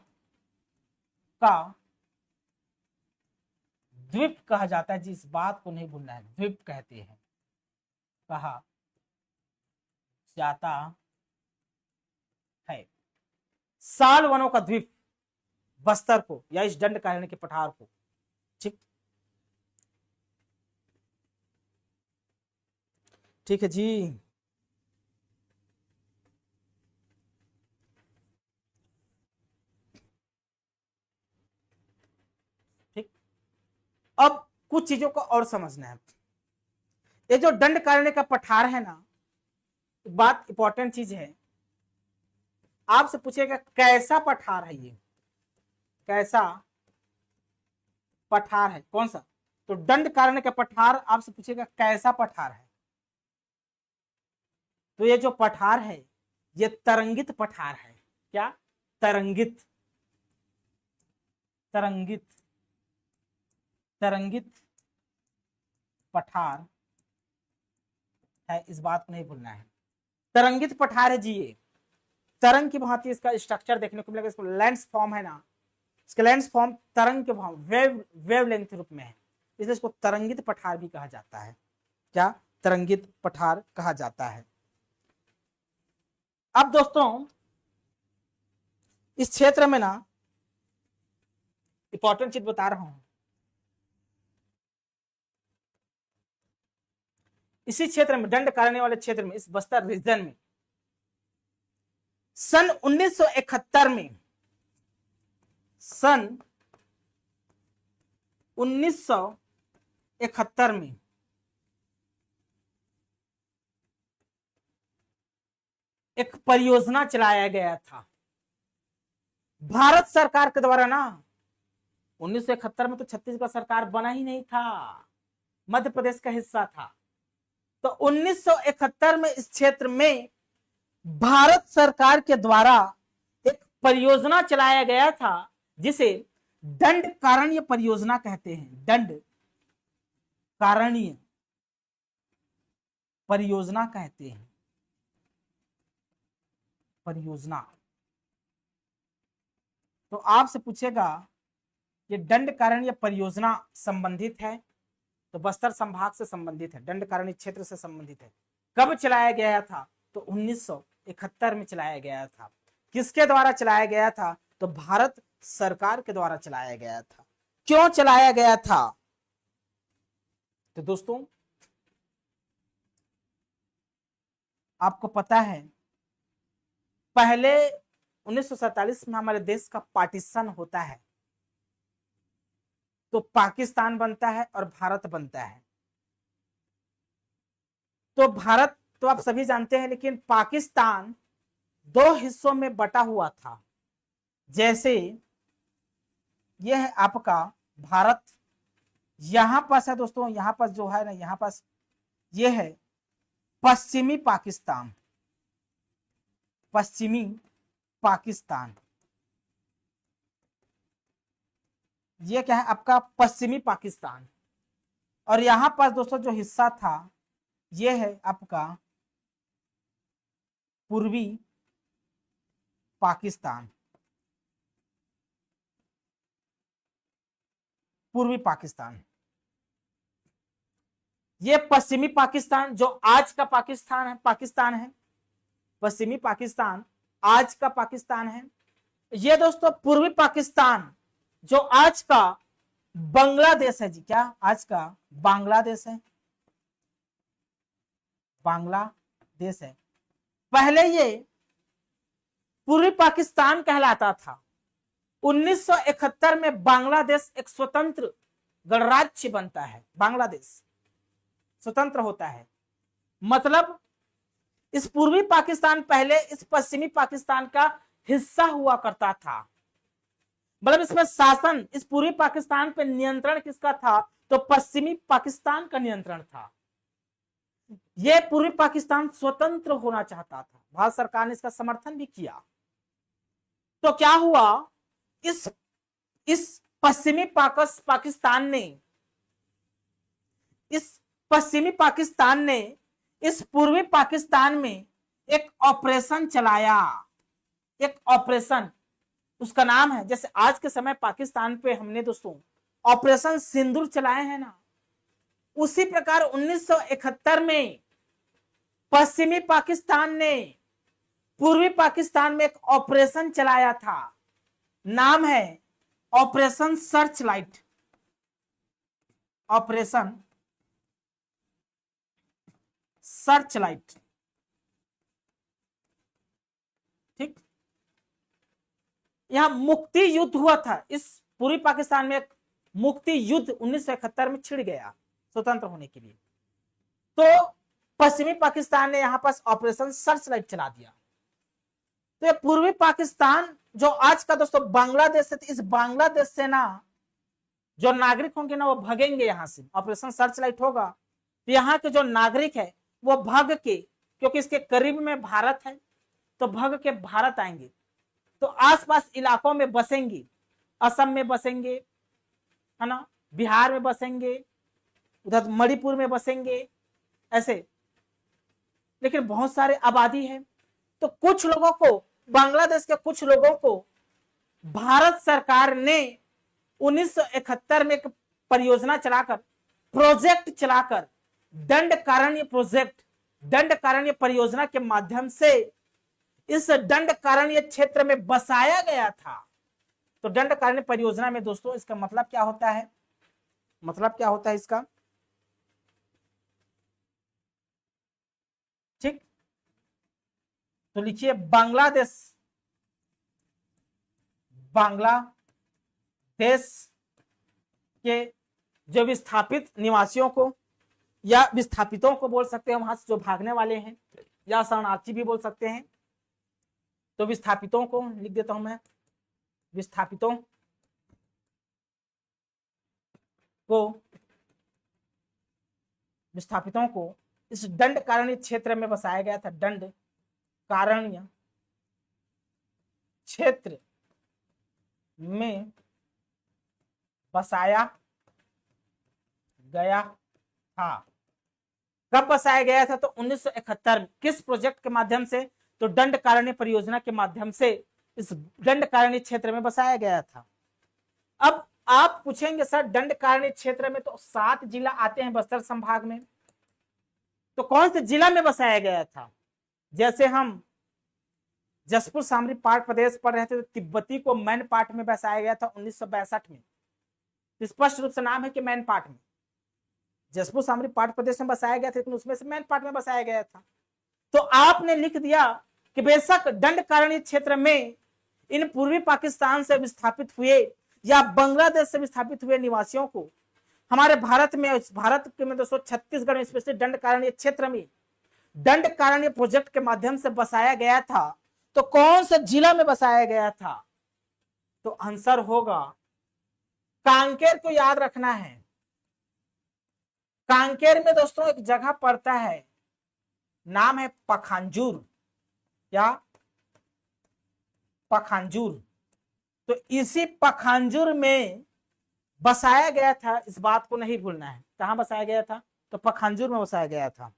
A: का द्वीप कहा जाता है जी। इस बात को नहीं भूलना है, द्वीप कहते हैं, कहा जाता है। साल वनों का द्वीप बस्तर को या इस दंडकारण्य के पठार को। ठीक, ठीक है जी। ठीक, अब कुछ चीजों को और समझना है। ये जो दंडकारण्य का पठार है ना, एक बात इंपॉर्टेंट चीज है, आपसे पूछेगा कैसा पठार है ये, कैसा पठार है, कौन सा? तो दंडकारण्य का पठार आपसे पूछेगा कैसा पठार है। तो ये जो पठार है ये तरंगित पठार है। क्या? तरंगित, तरंगित, तरंगित पठार है। इस बात को नहीं भूलना है, तरंगित पठार है जी। ये तरंग की भांति इसका स्ट्रक्चर देखने को मिलेगा। इसको लेंस फॉर्म है ना, इसका लेंस फॉर्म तरंग के भाव वेव लेंथ रूप में है, इसलिए इसको तरंगित पठार भी कहा जाता है। क्या? तरंगित पठार कहा जाता है। अब दोस्तों इस क्षेत्र में ना इंपॉर्टेंट चीज बता रहा हूं। इसी क्षेत्र में दंडकारण्य वाले क्षेत्र में, इस बस्तर रीजन में सन 1971 में, सन 1971 में एक परियोजना चलाया गया था भारत सरकार के द्वारा ना। 1971 में तो छत्तीसगढ़ सरकार बना ही नहीं था, मध्य प्रदेश का हिस्सा था। तो 1971 में इस क्षेत्र में भारत सरकार के द्वारा एक परियोजना चलाया गया था जिसे दंडकारण्य परियोजना कहते हैं। दंडकारण्य परियोजना कहते हैं, परियोजना। तो आपसे पूछेगा ये दंडकारण्य परियोजना संबंधित है, तो बस्तर संभाग से संबंधित है, दंडकारण्य क्षेत्र से संबंधित है। कब चलाया गया था? तो 1971 में चलाया गया था। किसके द्वारा चलाया गया था? तो भारत सरकार के द्वारा चलाया गया था। क्यों चलाया गया था? तो दोस्तों आपको पता है पहले 1947 में हमारे देश का पार्टीशन होता है, तो पाकिस्तान बनता है और भारत बनता है। तो भारत तो आप सभी जानते हैं, लेकिन पाकिस्तान दो हिस्सों में बटा हुआ था। जैसे यह है आपका भारत, यहां पास है दोस्तों, यहां पास जो है ना, यहां पास ये है पश्चिमी पाकिस्तान, पश्चिमी पाकिस्तान, ये क्या है आपका पश्चिमी पाकिस्तान। और यहां पास दोस्तों जो हिस्सा था ये है आपका पूर्वी पाकिस्तान, पूर्वी पाकिस्तान। ये पश्चिमी पाकिस्तान जो आज का पाकिस्तान है, पश्चिमी पाकिस्तान आज का पाकिस्तान है। ये दोस्तों पूर्वी पाकिस्तान जो आज का बांग्लादेश है जी, क्या आज का बांग्लादेश है, बांग्लादेश है। पहले ये पूर्वी पाकिस्तान कहलाता था। 1971 में बांग्लादेश एक स्वतंत्र गणराज्य बनता है, बांग्लादेश स्वतंत्र होता है। मतलब इस पूर्वी पाकिस्तान पहले इस पश्चिमी पाकिस्तान का हिस्सा हुआ करता था। मतलब इसमें शासन, इस पूर्वी पाकिस्तान पे नियंत्रण किसका था, तो पश्चिमी पाकिस्तान का नियंत्रण था। यह पूर्वी पाकिस्तान स्वतंत्र होना चाहता था, भारत सरकार ने इसका समर्थन भी किया। तो क्या हुआ, इस पश्चिमी पाकिस्तान ने, इस पश्चिमी पाकिस्तान ने इस पूर्वी पाकिस्तान में एक ऑपरेशन चलाया, एक ऑपरेशन, उसका नाम है, जैसे आज के समय पाकिस्तान पे हमने दोस्तों ऑपरेशन सिंदूर चलाए हैं ना, उसी प्रकार 1971 में पश्चिमी पाकिस्तान ने पूर्वी पाकिस्तान में एक ऑपरेशन चलाया था। नाम है operation search light, operation search light. ठीक, यहां मुक्ति युद्ध हुआ था, इस पूर्वी पाकिस्तान में एक मुक्ति युद्ध 1971 में छिड़ गया स्वतंत्र होने के लिए। तो पश्चिमी पाकिस्तान ने यहां पास ऑपरेशन सर्च लाइट चला दिया। तो ये पूर्वी पाकिस्तान जो आज का दोस्तों बांग्लादेश है, इस बांग्लादेश से ना जो नागरिक होंगे ना वो भगेंगे यहां से, ऑपरेशन सर्च लाइट होगा तो यहाँ के जो नागरिक है वो भाग के, क्योंकि इसके करीब में भारत है तो भाग के भारत आएंगे, तो आसपास इलाकों में बसेंगे, असम में बसेंगे, है ना, बिहार में बसेंगे, उधर मणिपुर में बसेंगे, ऐसे। लेकिन बहुत सारे आबादी है, तो कुछ लोगों को, बांग्लादेश के कुछ लोगों को भारत सरकार ने 1971 में एक परियोजना चलाकर, प्रोजेक्ट चलाकर, दंडकारण्य प्रोजेक्ट, दंडकारण्य परियोजना के माध्यम से इस दंडकारण्य क्षेत्र में बसाया गया था। तो दंडकारण्य परियोजना में दोस्तों इसका मतलब क्या होता है, मतलब क्या होता है इसका, ठीक, तो लिखिए बांग्लादेश, बांग्लादेश के जो विस्थापित निवासियों को या विस्थापितों को बोल सकते हैं, वहां से जो भागने वाले हैं, या शरणार्थी भी बोल सकते हैं। तो विस्थापितों को लिख देता हूं मैं, विस्थापितों को इस दंडकारण्य क्षेत्र में बसाया गया था, दंडकारण्य क्षेत्र में बसाया गया था। कब बसाया गया था, तो 1971 में। किस प्रोजेक्ट के माध्यम से, तो दंडकारण्य परियोजना के माध्यम से इस दंडकारण्य क्षेत्र में बसाया गया था। अब आप पूछेंगे सर दंडकारण्य क्षेत्र में तो 7 जिला आते हैं बस्तर संभाग में, तो कौन से जिला में बसाया गया था। जैसे हम जसपुर सामरी पार्ट प्रदेश पढ़ रहे थे, तो तिब्बती को मैन पार्ट में बसाया गया था 1962 में। स्पष्ट रूप से नाम है कि मैन पार्ट में, जसपुर सामरी पार्ट प्रदेश में बसाया गया था, लेकिन उसमें से मैन पार्ट में बसाया गया था। तो आपने लिख दिया कि बेशक दंडकारण्य क्षेत्र में इन पूर्वी पाकिस्तान से विस्थापित हुए या बांग्लादेश से विस्थापित हुए निवासियों को हमारे भारत में, भारत के में दोस्तों छत्तीसगढ़ में स्पेशली दंडकारण्य क्षेत्र में दंडकारण्य प्रोजेक्ट के माध्यम से बसाया गया था, तो कौन सा जिला में बसाया गया था? तो आंसर होगा कांकेर को याद रखना है। कांकेर में दोस्तों एक जगह पड़ता है, नाम है पखांजूर। क्या? पखांजूर। तो इसी पखांजूर में बसाया गया था, इस बात को नहीं भूलना है। कहां बसाया गया था? तो पखांजूर में बसाया गया था।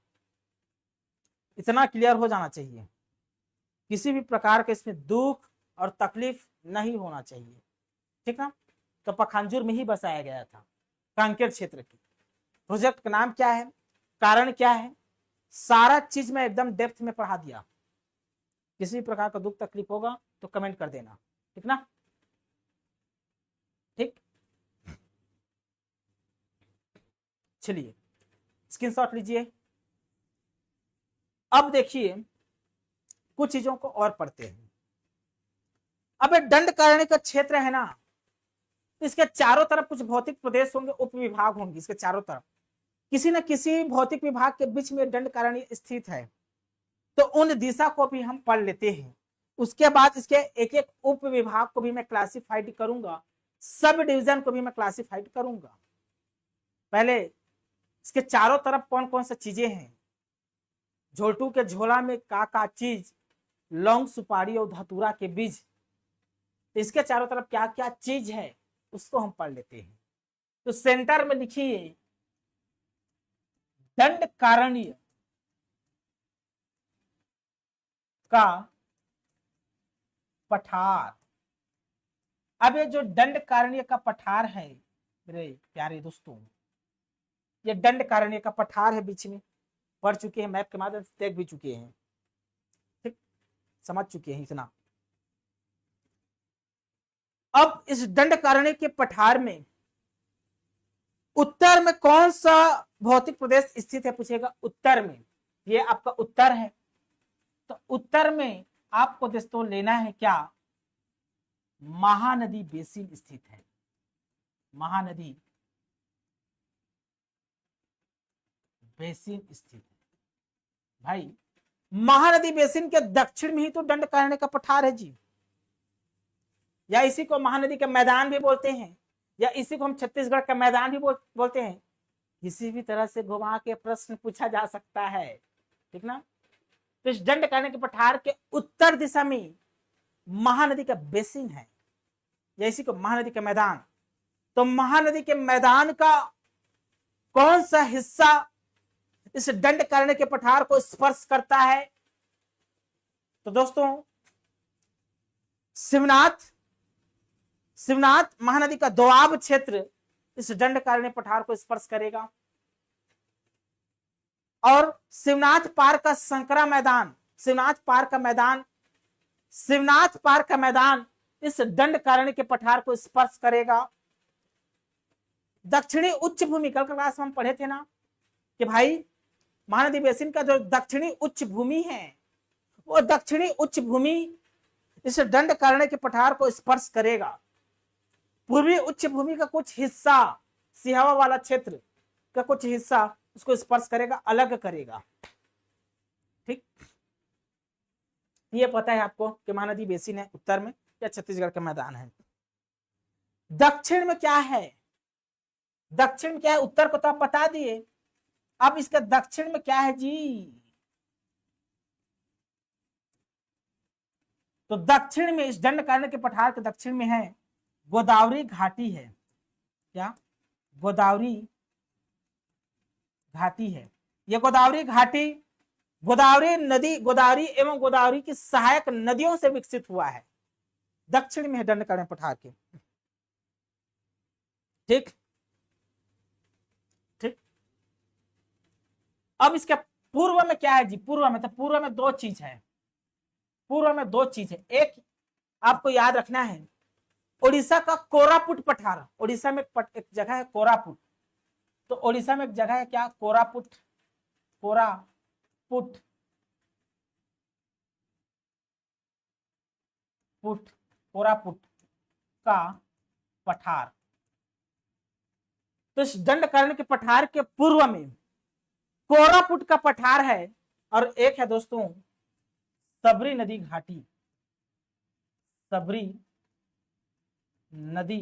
A: इतना क्लियर हो जाना चाहिए, किसी भी प्रकार के इसमें दुख और तकलीफ नहीं होना चाहिए, ठीक ना। तो पखांजूर में ही बसाया गया था, कांकेर क्षेत्र की। प्रोजेक्ट का नाम क्या है, कारण क्या है, सारा चीज मैं एकदम डेप्थ में पढ़ा दिया। किसी प्रकार का दुख तकलीफ होगा तो कमेंट कर देना, ठीक ना। ठीक, चलिए स्क्रीनशॉट लीजिए। अब देखिए कुछ चीजों को और पढ़ते हैं। अब ये दंडकारण्य का क्षेत्र है ना, इसके चारों तरफ कुछ भौतिक प्रदेश होंगे, उप विभाग होंगे इसके चारों तरफ। किसी न किसी भौतिक विभाग के बीच में दंडकारण्य स्थित है, तो उन दिशा को भी हम पढ़ लेते हैं। उसके बाद इसके एक एक उप विभाग को भी मैं क्लासिफाइड करूंगा, सब डिवीजन को भी मैं क्लासिफाइड करूंगा। पहले इसके चारों तरफ कौन कौन सी चीजें हैं, झोलटू के झोला में का चीज, लौंग सुपारी और धतूरा के बीज, इसके चारों तरफ क्या क्या चीज है उसको हम पढ़ लेते हैं। तो सेंटर में लिखिए दंडकारण्य का पठार। अब ये जो दंडकारण्य का पठार है मेरे प्यारे दोस्तों, ये दंडकारण्य का पठार है, बीच में पढ़ चुके हैं, मैप के माध्यम से देख भी चुके हैं, ठीक, समझ चुके हैं इतना। अब इस दंडकारण्य के पठार में उत्तर में कौन सा भौतिक प्रदेश स्थित है पूछेगा, उत्तर में। ये आपका उत्तर है, तो उत्तर में आपको दोस्तों लेना है क्या, महानदी बेसिन स्थित है। महानदी बेसिन स्थित है भाई। महानदी बेसिन के दक्षिण में ही तो दंडकारण्य का पठार है जी, या इसी को महानदी का मैदान भी बोलते हैं, या इसी को हम छत्तीसगढ़ का मैदान भी बोलते हैं। किसी भी तरह से घुमा के प्रश्न पूछा जा सकता है, ठीक ना। तो इस दंडकारण्य के पठार के उत्तर दिशा में महानदी का बेसिन है, या इसी को महानदी का मैदान। तो महानदी के मैदान का कौन सा हिस्सा इस दंडकारण्य के पठार को स्पर्श करता है? तो दोस्तों शिवनाथ महानदी का दोआब क्षेत्र इस दंडकारण्य पठार को स्पर्श करेगा, और शिवनाथ पार का संकरा मैदान, शिवनाथ पार का मैदान इस दंडकारण्य के पठार को स्पर्श करेगा। दक्षिणी उच्च भूमि, कल क्लास में हम पढ़े थे ना कि भाई महानदी बेसिन का जो दक्षिणी उच्च भूमि है, वो दक्षिणी उच्च भूमि इस दंडकारण्य के पठार को स्पर्श करेगा। पूर्वी उच्च भूमि का कुछ हिस्सा, सिहावा वाला क्षेत्र का कुछ हिस्सा उसको स्पर्श करेगा, अलग करेगा, ठीक। ये पता है आपको कि महानदी बेसिन है उत्तर में, या छत्तीसगढ़ का मैदान है। दक्षिण में क्या है, दक्षिण क्या है, उत्तर को तो आप बता दिए, अब इसका दक्षिण में क्या है जी। तो दक्षिण में इस दंडकारण्य के पठार के दक्षिण में है गोदावरी घाटी है। क्या? गोदावरी घाटी है। यह गोदावरी घाटी गोदावरी नदी, गोदावरी एवं गोदावरी की सहायक नदियों से विकसित हुआ है। दक्षिण में है दंडकारण्य पठार के, ठीक ठीक। अब इसके पूर्व में क्या है जी, पूर्व में, तो पूर्व में दो चीज है, पूर्व में दो चीज है। एक आपको याद रखना है, उड़ीसा का कोरापुट पठार, उड़ीसा में एक जगह है कोरापुट, तो उड़ीसा में एक जगह है क्या, कोरापुट, कोरापुट कोरापुट का पठार। तो इस दंडकारण्य के पठार के पूर्व में कोरापुट का पठार है, और एक है दोस्तों सबरी नदी घाटी, सबरी नदी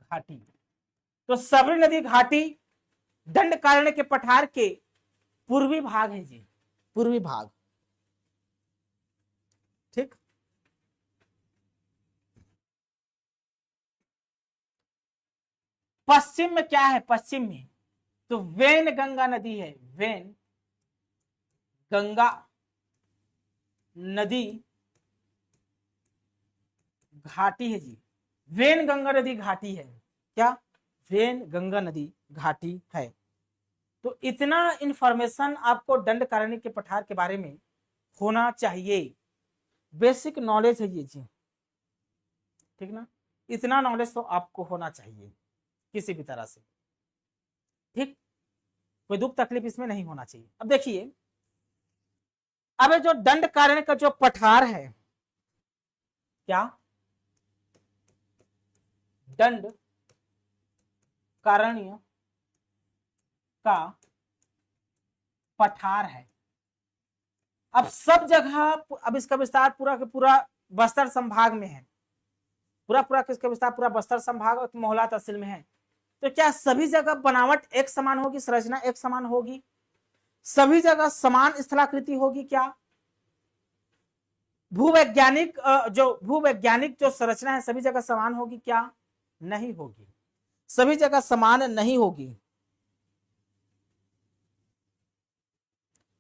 A: घाटी। तो सबरी नदी घाटी दंडकारण्य के पठार के पूर्वी भाग है जी, पूर्वी भाग। ठीक, पश्चिम में क्या है, पश्चिम में तो वेन गंगा नदी है, वेन गंगा नदी घाटी है जी, वेन गंगा नदी घाटी है। क्या, वेन गंगा नदी घाटी है। तो इतना इंफॉर्मेशन आपको दंडकारण्य के पठार के बारे में होना चाहिए, बेसिक नॉलेज है ये जी, ठीक ना, इतना नॉलेज तो आपको होना चाहिए किसी भी तरह से। ठीक, कोई दुख तकलीफ इसमें नहीं होना चाहिए। अब देखिए, अब जो दंडकारण्य का जो पठार है, क्या, दंड कारण्य का पठार है। अब सब जगह, अब इसका विस्तार पूरा का पूरा बस्तर संभाग में है, पूरा पूरा किसका विस्तार पूरा बस्तर संभाग और मोहला तहसील में है। तो क्या सभी जगह बनावट एक समान होगी, संरचना एक समान होगी, सभी जगह समान स्थलाकृति होगी? क्या भूवैज्ञानिक जो संरचना है सभी जगह समान होगी? क्या नहीं होगी, सभी जगह समान नहीं होगी,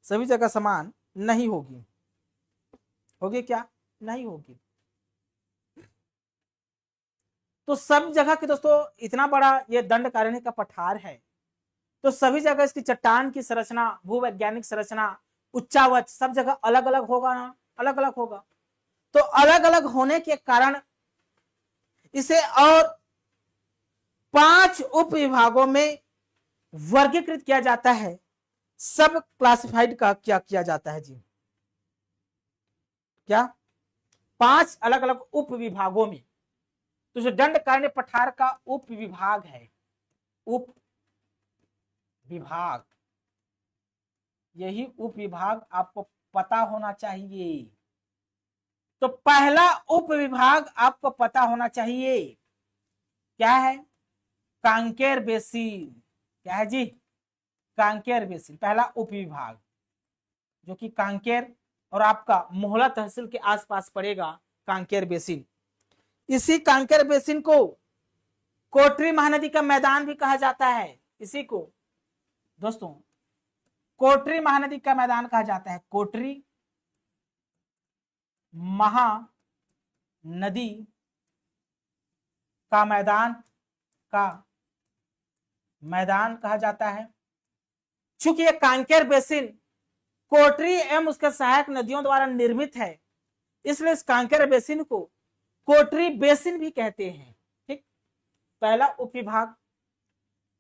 A: सभी जगह समान नहीं होगी, होगी क्या, नहीं होगी। तो सब जगह के दोस्तों इतना बड़ा ये दंडकारण्य का पठार है, तो सभी जगह इसकी चट्टान की संरचना, भूवैज्ञानिक संरचना, उच्चावच सब जगह अलग अलग होगा ना, अलग अलग होगा। तो अलग अलग होने के कारण इसे और 5 उप विभागों में वर्गीकृत किया जाता है, सब क्लासिफाइड का क्या किया जाता है जी, क्या 5 अलग अलग उप विभागों में। तो जो दंडकारण्य पठार का उप विभाग है, उप विभाग, यही उप विभाग आपको पता होना चाहिए। तो पहला उप विभाग आपको पता होना चाहिए, क्या है, कांकेर बेसिन। क्या है जी, कांकेर बेसिन पहला उप विभाग, जो कि कांकेर और आपका मोहला तहसील के आसपास पड़ेगा, कांकेर बेसिन। इसी कांकेर बेसिन को कोटरी महानदी का मैदान भी कहा जाता है। इसी को दोस्तों कोटरी महानदी का मैदान कहा जाता है, कोटरी महानदी का मैदान कहा जाता है। चूंकि यह कांकेर बेसिन कोटरी एवं उसके सहायक नदियों द्वारा निर्मित है, इसलिए इस कांकेर बेसिन को कोटरी बेसिन भी कहते हैं। ठीक, पहला उपविभाग।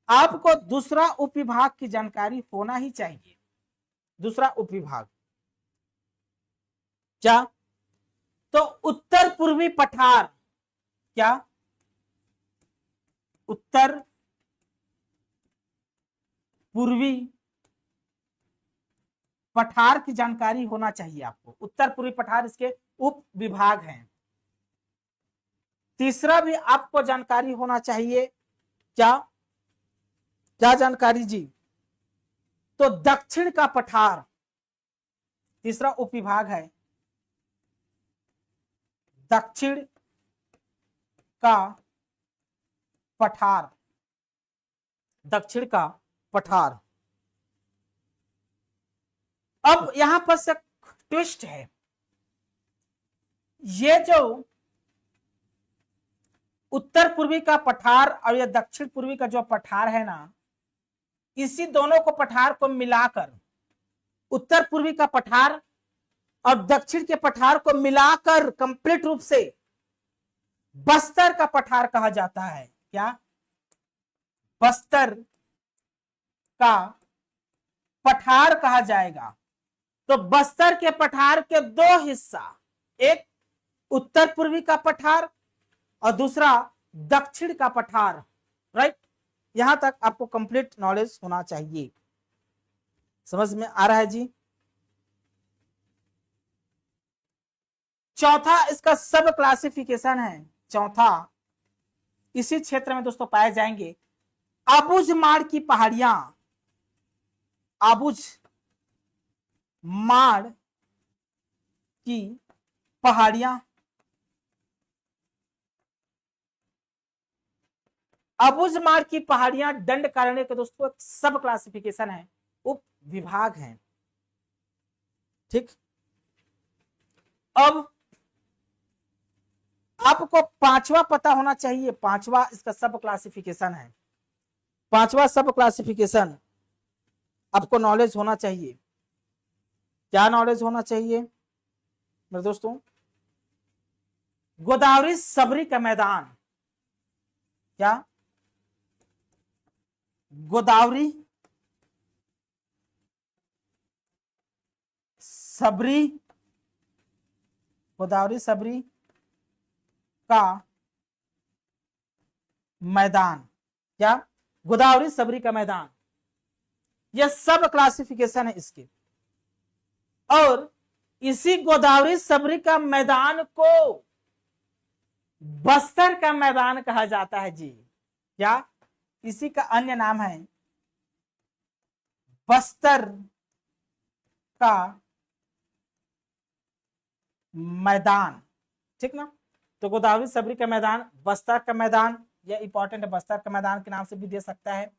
A: आपको दूसरा उपविभाग की जानकारी होना ही चाहिए। दूसरा उपविभाग क्या, तो उत्तर पूर्वी पठार। क्या, उत्तर पूर्वी पठार की जानकारी होना चाहिए आपको। उत्तर पूर्वी पठार इसके उप विभाग हैं। तीसरा भी आपको जानकारी होना चाहिए, क्या क्या जानकारी जी, तो दक्षिण का पठार तीसरा उप विभाग है, दक्षिण का पठार, दक्षिण का पठार। अब यहां पर से ट्विस्ट है, ये जो उत्तर पूर्वी का पठार और ये दक्षिण पूर्वी का जो पठार है ना, इसी दोनों को पठार को मिलाकर उत्तर पूर्वी का पठार और दक्षिण के पठार को मिलाकर कंप्लीट रूप से बस्तर का पठार कहा जाता है। क्या, बस्तर का पठार कहा जाएगा। तो बस्तर के पठार के 2 हिस्सा, एक उत्तर पूर्वी का पठार और दूसरा दक्षिण का पठार। राइट, यहां तक आपको कंप्लीट नॉलेज होना चाहिए। समझ में आ रहा है जी। चौथा इसका सब क्लासिफिकेशन है। चौथा इसी क्षेत्र में दोस्तों पाए जाएंगे आबूझमाड़ की पहाड़ियां। आबूझ माड़ की पहाड़ियां। आबूझमाड़ की पहाड़ियां दंडकारण्य के दोस्तों एक सब क्लासिफिकेशन है, उप विभाग है। ठीक, अब आपको पांचवा पता होना चाहिए। पांचवा इसका सब क्लासिफिकेशन है। पांचवा सब क्लासिफिकेशन आपको नॉलेज होना चाहिए। क्या नॉलेज होना चाहिए मेरे दोस्तों? गोदावरी सबरी का मैदान। क्या? गोदावरी सबरी, गोदावरी सबरी का मैदान। क्या? गोदावरी सबरी का मैदान। यह सब क्लासिफिकेशन है इसके। और इसी गोदावरी सबरी का मैदान को बस्तर का मैदान कहा जाता है जी। क्या? इसी का अन्य नाम है बस्तर का मैदान। ठीक ना? तो गोदावरी सबरी का मैदान, बस्तर का मैदान, यह इंपॉर्टेंट है, बस्तर का मैदान के नाम से भी दे सकता है।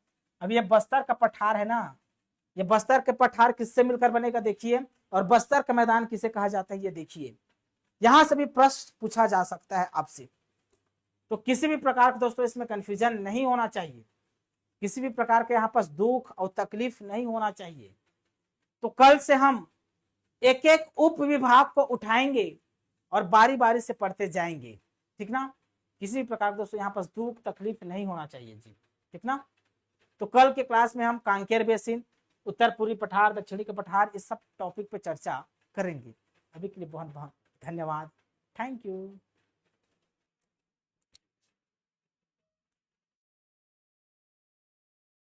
A: अब ये बस्तर का पठार है ना, ये बस्तर के पठार किससे मिलकर बनेगा देखिए, और बस्तर का मैदान किसे कहा जाता है ये देखिए। यहां से भी प्रश्न पूछा जा सकता है आपसे। तो किसी भी प्रकार का दोस्तों इसमें कंफ्यूजन नहीं होना चाहिए, किसी भी प्रकार के यहाँ पास दुख और तकलीफ नहीं होना चाहिए। तो कल से हम एक एक उप विभाग को उठाएंगे और बारी बारी से पढ़ते जाएंगे। ठीक ना? किसी भी प्रकार दोस्तों यहाँ पास दुख तकलीफ नहीं होना चाहिए जी। ठीक ना? तो कल के क्लास में हम कांकेर बेसिन, उत्तर पूर्वी पठार, दक्षिणी के पठार, इस सब टॉपिक पे चर्चा करेंगे। अभी के लिए बहुत बहुत धन्यवाद। Thank you.